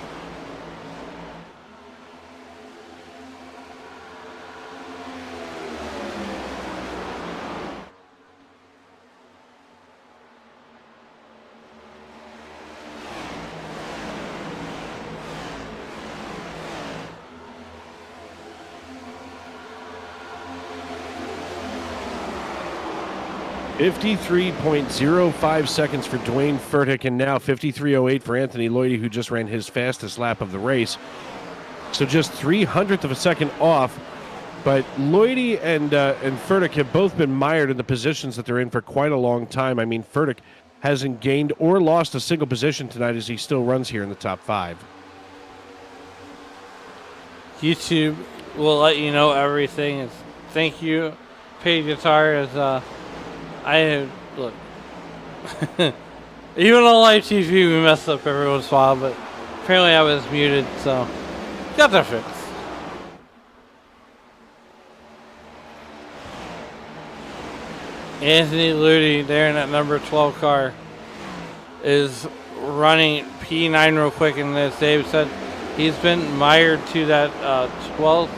B: .05 seconds for Dwayne Furtick, and now 53.08 for Anthony Lloyd, who just ran his fastest lap of the race. So just 0.03 of a second off. But Lloyd and Furtick have both been mired in the positions that they're in for quite a long time. I mean, Furtick hasn't gained or lost a single position tonight, as he still runs here in the top 5.
C: YouTube will let you know everything. Thank you, Paid Guitar, as look. Even on live TV, we mess up every once in a while, but apparently I was muted, so got that fixed. Anthony Ludi there in that number 12 car is running P9 real quick, and as Dave said, he's been mired to that 12th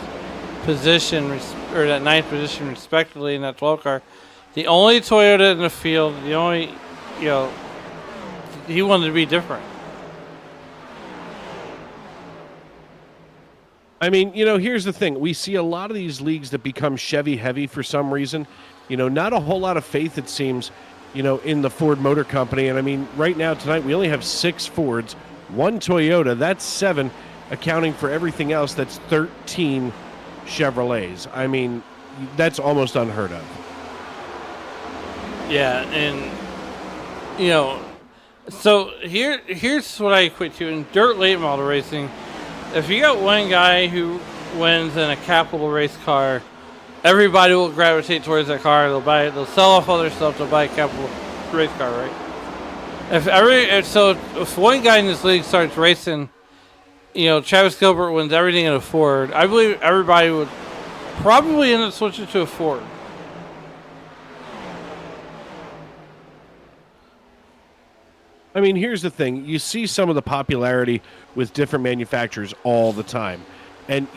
C: position, or that 9th position respectively in that 12 car. The only Toyota in the field, the only, he wanted to be different.
B: I mean, here's the thing. We see a lot of these leagues that become Chevy heavy for some reason. Not a whole lot of faith, it seems, in the Ford Motor Company. And I mean, right now, tonight, we only have 6 Fords, 1 Toyota. That's 7, accounting for everything else. That's 13 Chevrolets. I mean, that's almost unheard of.
C: Yeah, and, so here's what I equate to. In dirt late model racing, if you got one guy who wins in a capital race car, everybody will gravitate towards that car. They'll sell off other stuff to buy a capital race car, right? If one guy in this league starts racing, Travis Gilbert wins everything in a Ford, I believe everybody would probably end up switching to a Ford.
B: I mean, here's the thing. You see some of the popularity with different manufacturers all the time. And,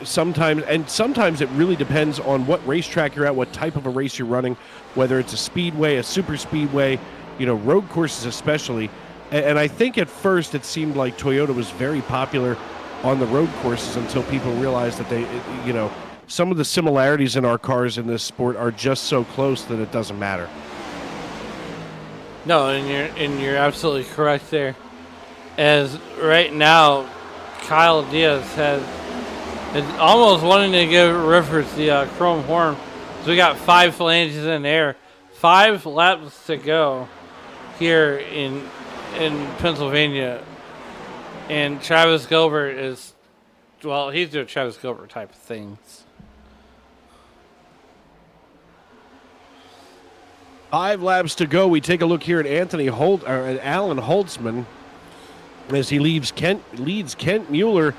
B: sometimes it really depends on what racetrack you're at, what type of a race you're running, whether it's a speedway, a super speedway, road courses especially. And I think at first it seemed like Toyota was very popular on the road courses until people realized that some of the similarities in our cars in this sport are just so close that it doesn't matter.
C: No, and you're absolutely correct there. As right now, Kyle Diaz is almost wanting to give Rivers the chrome horn. So we got 5 phalanges in there, 5 laps to go here in Pennsylvania, and Travis Gilbert he's doing Travis Gilbert type of things.
B: 5 laps to go. We take a look here at Alan Holtzman as he leads Kent Mueller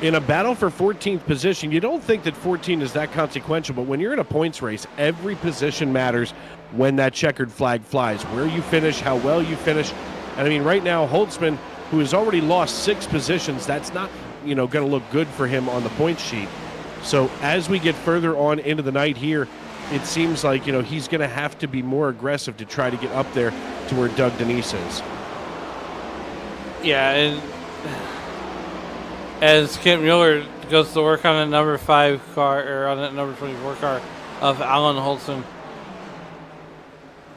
B: in a battle for 14th position. You don't think that 14 is that consequential, but when you're in a points race, every position matters when that checkered flag flies. Where you finish, how well you finish. And I mean, right now, Holtzman, who has already lost 6 positions, that's not, going to look good for him on the points sheet. So as we get further on into the night here, it seems like, he's going to have to be more aggressive to try to get up there to where Doug Denise is.
C: Yeah, and as Kent Mueller goes to work on the number 5 car, or on that number 24 car of Alan Holtzman,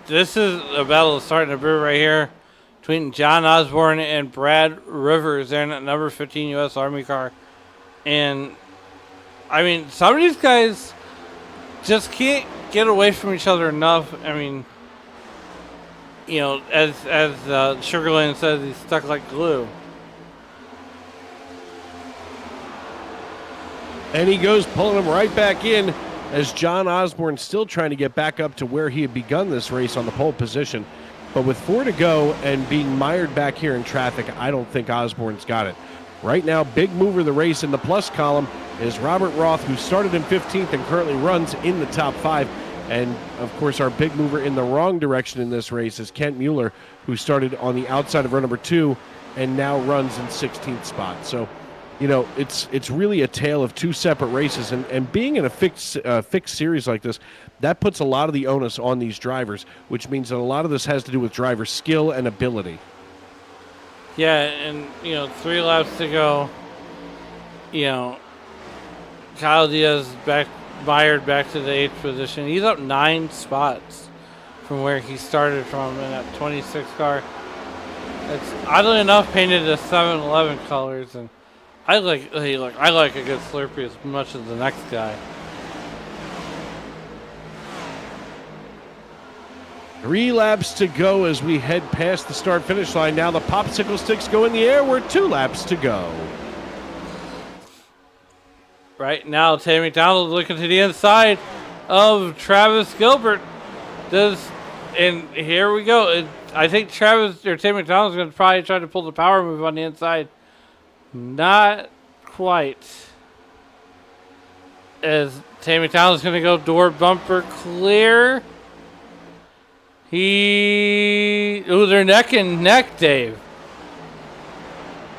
C: this is a battle starting to brew right here between John Osborne and Brad Rivers there in that number 15 U.S. Army car. And, I mean, some of these guys just can't get away from each other enough. I mean, as Sugarland says, he's stuck like glue.
B: And he goes pulling him right back in as John Osborne still trying to get back up to where he had begun this race on the pole position. But with 4 to go and being mired back here in traffic, I don't think Osborne's got it. Right now, big mover of the race in the plus column is Robert Roth, who started in 15th and currently runs in the top 5. And, of course, our big mover in the wrong direction in this race is Kent Mueller, who started on the outside of row number 2 and now runs in 16th spot. So, it's really a tale of 2 separate races. And being in a fixed series like this, that puts a lot of the onus on these drivers, which means that a lot of this has to do with driver skill and ability.
C: Yeah, and, 3 laps to go. Kyle Diaz mired back to the 8th position. He's up 9 spots from where he started from in that 26 car. It's oddly enough painted the 7-11 colors, and I like a good Slurpee as much as the next guy.
B: 3 laps to go as we head past the start-finish line. Now the popsicle sticks go in the air. We're 2 laps to go.
C: Right now, Tammy McDonald looking to the inside of Travis Gilbert. And here we go. I think Tammy McDonald's going to probably try to pull the power move on the inside. Not quite. As Tammy McDonald's going to go door bumper clear. They're neck and neck, Dave.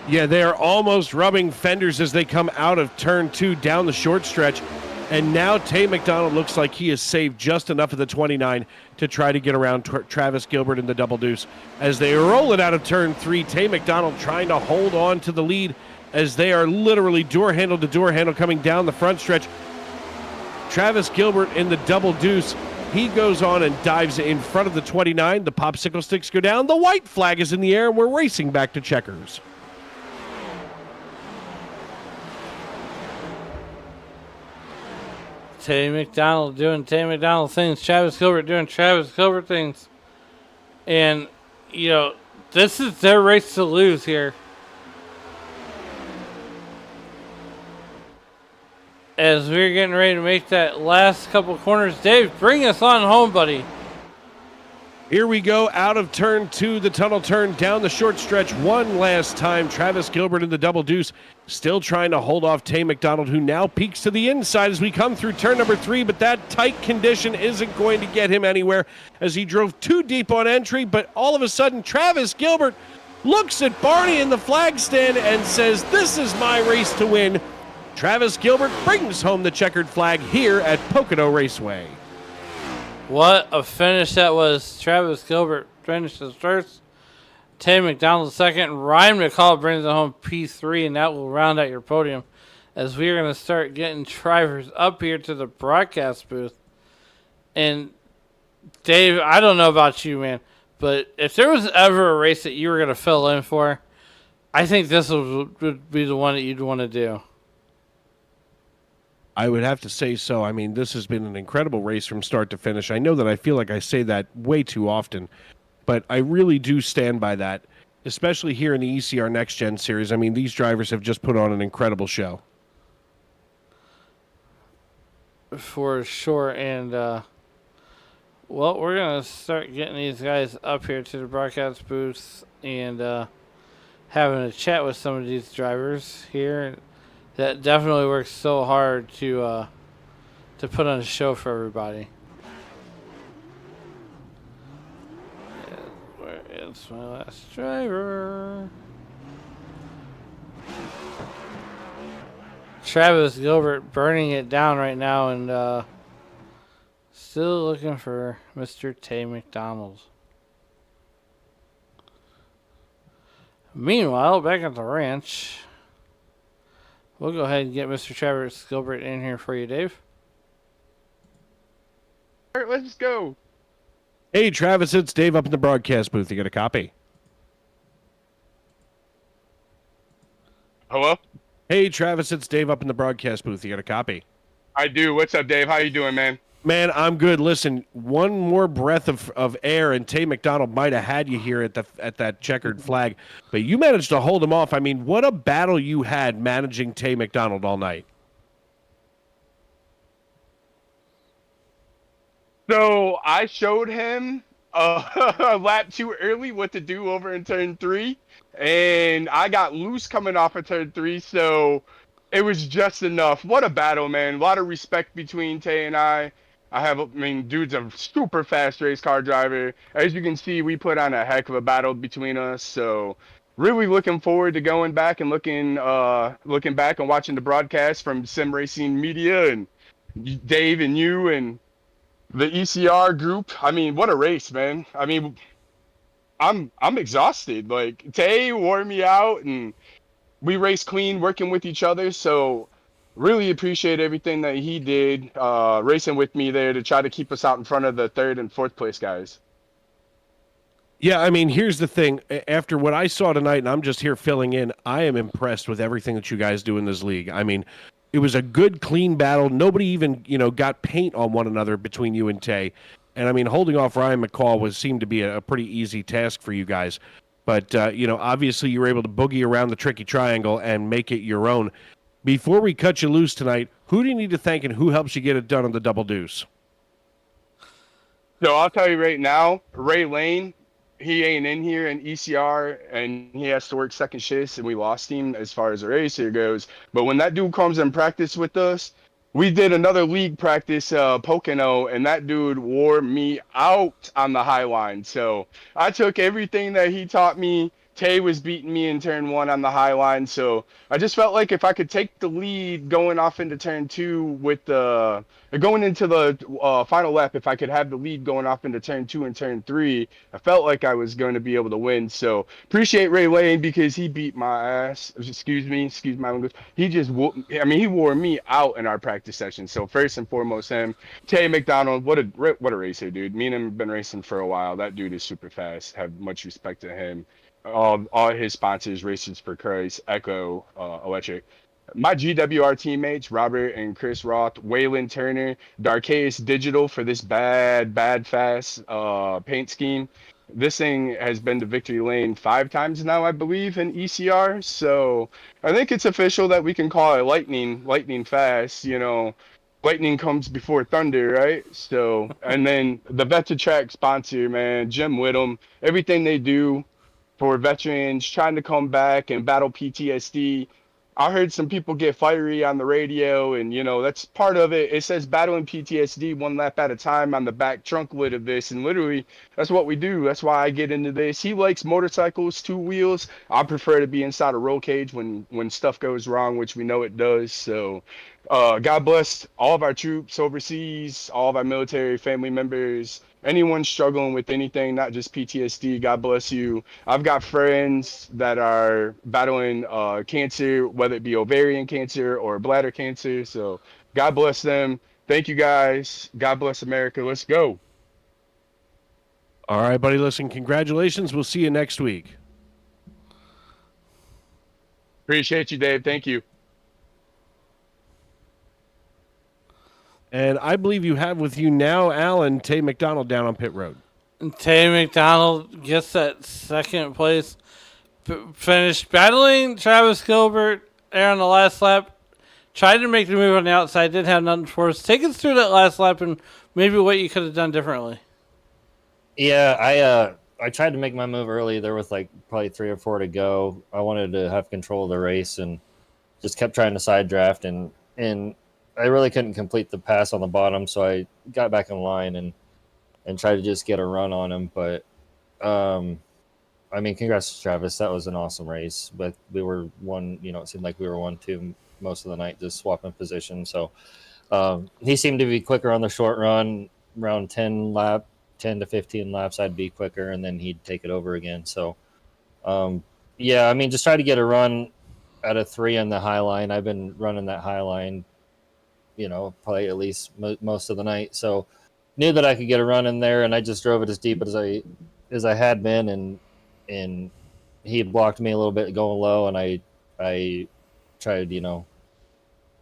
B: Yeah, they are almost rubbing fenders as they come out of turn 2 down the short stretch. And now Tay McDonald looks like he has saved just enough of the 29 to try to get around Travis Gilbert in the double deuce. As they roll it out of turn 3, Tay McDonald trying to hold on to the lead as they are literally door handle to door handle coming down the front stretch. Travis Gilbert in the double deuce. He goes on and dives in front of the 29. The popsicle sticks go down. The white flag is in the air, and we're racing back to checkers.
C: Tay McDonald doing Tay McDonald things. Travis Gilbert doing Travis Gilbert things. And, you know, this is their race to lose here. As we're getting ready to make that last couple corners. Dave, bring us on home, buddy.
B: Here we go out of turn 2, the tunnel turn down the short stretch one last time. Travis Gilbert in the double deuce, still trying to hold off Tay McDonald, who now peeks to the inside as we come through turn number 3, but that tight condition isn't going to get him anywhere as he drove too deep on entry. But all of a sudden, Travis Gilbert looks at Barney in the flag stand and says, "This is my race to win." Travis Gilbert brings home the checkered flag here at Pocono Raceway.
C: What a finish that was. Travis Gilbert finishes first. Tay McDonald second. Ryan McCall brings it home P3, and that will round out your podium as we are going to start getting drivers up here to the broadcast booth. And Dave, I don't know about you, man, but if there was ever a race that you were going to fill in for, I think this would be the one that you'd want to do.
B: I would have to say so. I mean, this has been an incredible race from start to finish. I know that I feel like I say that way too often, but I really do stand by that, especially here in the ECR NextGen series. I mean, these drivers have just put on an incredible show.
C: For sure. And, well, we're going to start getting these guys up here to the broadcast booth and having a chat with some of these drivers here. That definitely works so hard to put on a show for everybody. Where is my last driver? Travis Gilbert burning it down right now and still looking for Mr. Tay McDonald. Meanwhile, back at the ranch, we'll go ahead and get Mr. Travis Gilbert in here for you, Dave.
D: All right, let's go.
B: Hey, Travis, it's Dave up in the broadcast booth. You got a copy?
D: Hello?
B: Hey, Travis, it's Dave up in the broadcast booth. You got a copy?
D: I do. What's up, Dave? How you doing, man?
B: Man, I'm good. Listen, one more breath of air, and Tay McDonald might have had you here at that checkered flag, but you managed to hold him off. I mean, what a battle you had managing Tay McDonald all night.
D: So I showed him a lap too early what to do over in turn 3, and I got loose coming off of turn 3, so it was just enough. What a battle, man. A lot of respect between Tay and I. Dude's a super fast race car driver. As you can see, we put on a heck of a battle between us. So really looking forward to going back and looking back and watching the broadcast from Sim Racing Media and Dave and you and the ECR group. I mean, what a race, man. I mean, I'm exhausted. Like, Tay wore me out and we raced clean working with each other. So really appreciate everything that he did racing with me there to try to keep us out in front of the 3rd and 4th place guys.
B: Yeah, I mean, here's the thing. After what I saw tonight, and I'm just here filling in, I am impressed with everything that you guys do in this league. I mean, it was a good, clean battle. Nobody even, got paint on one another between you and Tay. And, I mean, holding off Ryan McCall seemed to be a pretty easy task for you guys. But, obviously you were able to boogie around the tricky triangle and make it your own. Before we cut you loose tonight, who do you need to thank and who helps you get it done on the double deuce?
D: So I'll tell you right now, Ray Lane, he ain't in here in ECR, and he has to work second shifts, and we lost him as far as the race here goes. But when that dude comes and practice with us, we did another league practice, Pocono, and that dude wore me out on the high line. So I took everything that he taught me Tay was beating me in turn 1 on the high line, so I just felt like if I could take the lead going off into turn 2 with the going into the final lap, if I could have the lead going off into turn 2 and turn 3, I felt like I was going to be able to win. So appreciate Ray Lane because he beat my ass. Excuse my language. He just, he wore me out in our practice session. So first and foremost, him. Tay McDonald, what a racer, dude. Me and him have been racing for a while. That dude is super fast. Have much respect to him. All his sponsors, Races for Christ, Echo Electric. My GWR teammates, Robert and Chris Roth, Waylon Turner, Darkaeus Digital for this bad fast paint scheme. This thing has been to victory lane 5 times now, I believe, in ECR. So I think it's official that we can call it lightning fast. Lightning comes before thunder, right? So, and then the VetraTrack sponsor, man, Jim Whittam, everything they do for veterans trying to come back and battle PTSD. I heard some people get fiery on the radio, and that's part of it. It says battling PTSD 1 lap at a time on the back trunk lid of this, and literally that's what we do. That's why I get into this. He likes motorcycles, 2 wheels. I prefer to be inside a roll cage when stuff goes wrong, which we know it does. So God bless all of our troops overseas, all of our military family members, anyone struggling with anything, not just PTSD. God bless you. I've got friends that are battling cancer, whether it be ovarian cancer or bladder cancer. So God bless them. Thank you, guys. God bless America. Let's go.
B: All right, buddy. Listen, congratulations. We'll see you next week.
D: Appreciate you, Dave. Thank you.
B: And I believe you have with you now, Alan, Tay McDonald down on pit road.
C: Tay McDonald gets that second place. Finished battling Travis Gilbert there on the last lap. Tried to make the move on the outside. Didn't have nothing for us. Take us through that last lap and maybe what you could have done differently.
E: Yeah, I tried to make my move early. There was like probably 3 or 4 to go. I wanted to have control of the race and just kept trying to side draft and I really couldn't complete the pass on the bottom, so I got back in line and tried to just get a run on him. But congrats to Travis. That was an awesome race. But we were it seemed like we were 1-2 most of the night, just swapping position. So he seemed to be quicker on the short run. Around 10 to 15 laps, I'd be quicker, and then he'd take it over again. So just try to get a run at a 3 on the high line. I've been running that high line, probably at least most of the night. So knew that I could get a run in there, and I just drove it as deep as I had been, and he blocked me a little bit going low, and I tried,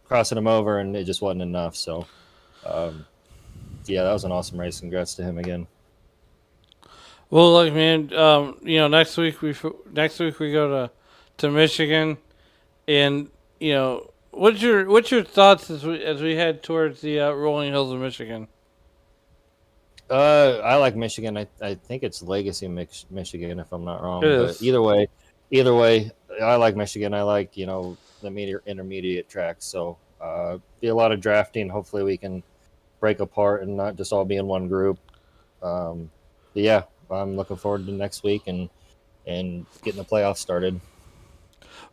E: crossing him over, and it just wasn't enough. So, that was an awesome race. Congrats to him again.
C: Well, look, man, next week we go to Michigan, and what's your thoughts as we head towards the rolling hills of Michigan?
E: I like Michigan. I think it's Legacy Michigan, if I'm not wrong.
C: But
E: either way, I like Michigan. I like the intermediate tracks. So be a lot of drafting. Hopefully we can break apart and not just all be in one group. I'm looking forward to next week and getting the playoffs started.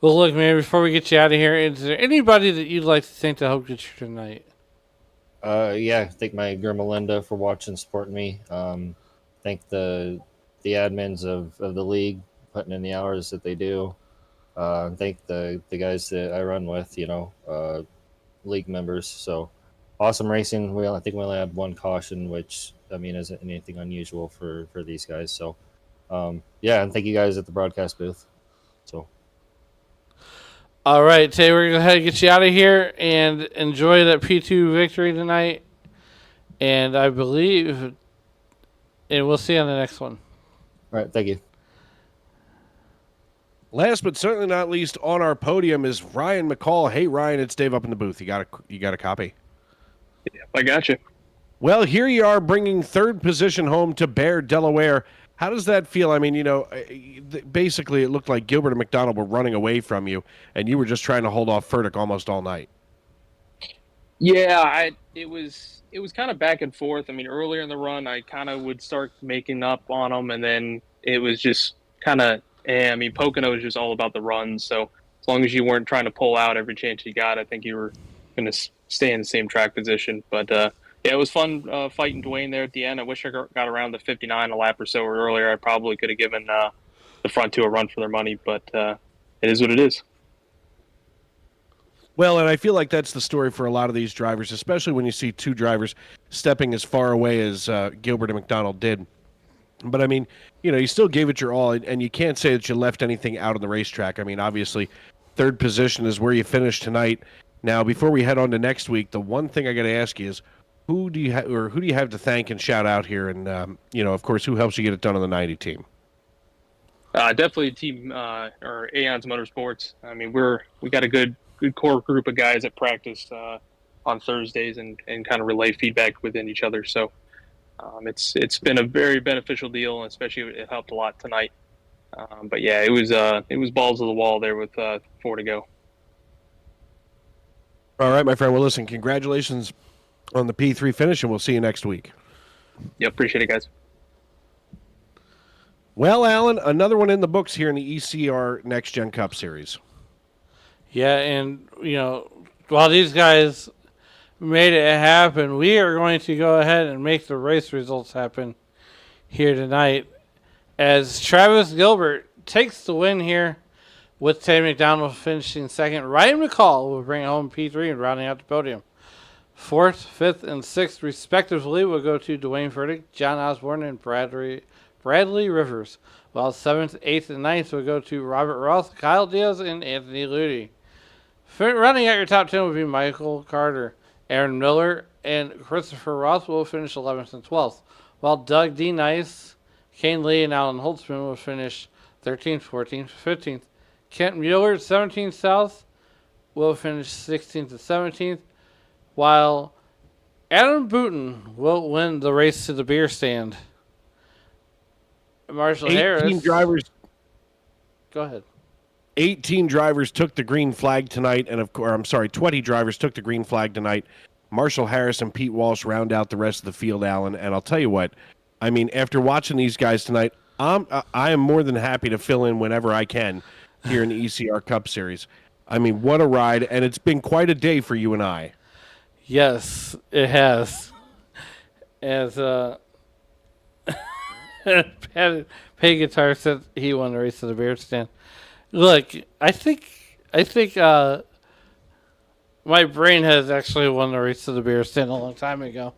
C: Well, look, man, before we get you out of here, is there anybody that you'd like to thank to help get you tonight?
E: Thank my girl Melinda for watching and supporting me. Thank the admins of the league putting in the hours that they do. Thank the guys that I run with, league members. So awesome racing. I think we only had 1 caution, which isn't anything unusual for these guys. So and thank you guys at the broadcast booth. So.
C: All right, Tay, we're going to go ahead and get you out of here and enjoy that P2 victory tonight. And I believe, and we'll see you on the next one.
E: All right, thank you.
B: Last but certainly not least on our podium is Ryan McCall. Hey, Ryan, it's Dave up in the booth. You got a copy?
F: Yeah, I got you.
B: Well, here you are bringing 3rd position home to Bear, Delaware. How does that feel? Basically it looked like Gilbert and McDonald were running away from you, and you were just trying to hold off Furtick almost all night.
F: Yeah, it was kind of back and forth. Earlier in the run, I kind of would start making up on them, and then it was just kind of And I mean, Pocono is just all about the runs. So as long as you weren't trying to pull out every chance you got, I think you were going to stay in the same track position. But yeah, it was fun fighting Dwayne there at the end. I wish I got around the 59 a lap or so earlier. I probably could have given the front two a run for their money, but it is what it is.
B: Well, and I feel like that's the story for a lot of these drivers, especially when you see two drivers stepping as far away as Gilbert and McDonald did. But I mean, you still gave it your all, and you can't say that you left anything out on the racetrack. I mean, obviously, third position is where you finished tonight. Now, before we head on to next week, the one thing I got to ask you is, who do you have to thank and shout out here, and of course, who helps you get it done on the 90 team?
F: Definitely team or Aeon's Motorsports. I mean, we got a good core group of guys that practice on Thursdays and kind of relay feedback within each other. So it's been a very beneficial deal, and especially it helped a lot tonight. But yeah, it was balls to the wall there with 4 to go.
B: All right, my friend. Well, listen, congratulations on the P3 finish, and we'll see you next week.
F: Yeah, appreciate it, guys.
B: Well, Alan, another one in the books here in the ECR Next Gen Cup Series.
C: Yeah, and, while these guys made it happen, we are going to go ahead and make the race results happen here tonight as Travis Gilbert takes the win here with Ted McDonald finishing second. Ryan McCall will bring home P3 and rounding out the podium. Fourth, fifth, and sixth, respectively, will go to Dwayne Furtick, John Osborne, and Bradley Rivers, while seventh, eighth, and ninth will go to Robert Roth, Kyle Diaz, and Anthony Ludi. Running at your top 10 will be Michael Carter, Aaron Miller, and Christopher Roth will finish 11th and 12th, while Doug D. Nice, Kane Lee, and Alan Holtzman will finish 13th, 14th, 15th. Kent Mueller, 17th South, will finish 16th to 17th, while Adam Booton will win the race to the beer stand. Marshall
B: 18
C: Harris.
B: drivers.
C: Go ahead.
B: 18 drivers took the green flag tonight, and 20 drivers took the green flag tonight. Marshall Harris and Pete Walsh round out the rest of the field, Alan. And I'll tell you what, I mean, after watching these guys tonight, I am more than happy to fill in whenever I can here in the ECR Cup Series. I mean, what a ride, and it's been quite a day for you and I.
C: Yes, it has. As Pay Guitar said he won the race to the beer stand. Look, I think my brain has actually won the race to the beer stand a long time ago.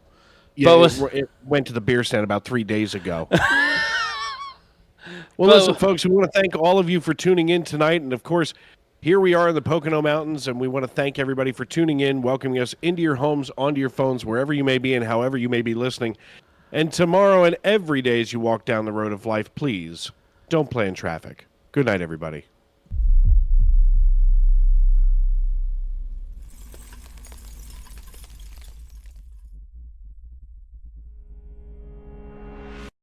B: Yeah,
C: but
B: it went to the beer stand about 3 days ago. Well, listen, folks, we want to thank all of you for tuning in tonight. And, of course, here we are in the Pocono Mountains, and we want to thank everybody for tuning in, welcoming us into your homes, onto your phones, wherever you may be and however you may be listening. And tomorrow and every day as you walk down the road of life, please don't play in traffic. Good night, everybody.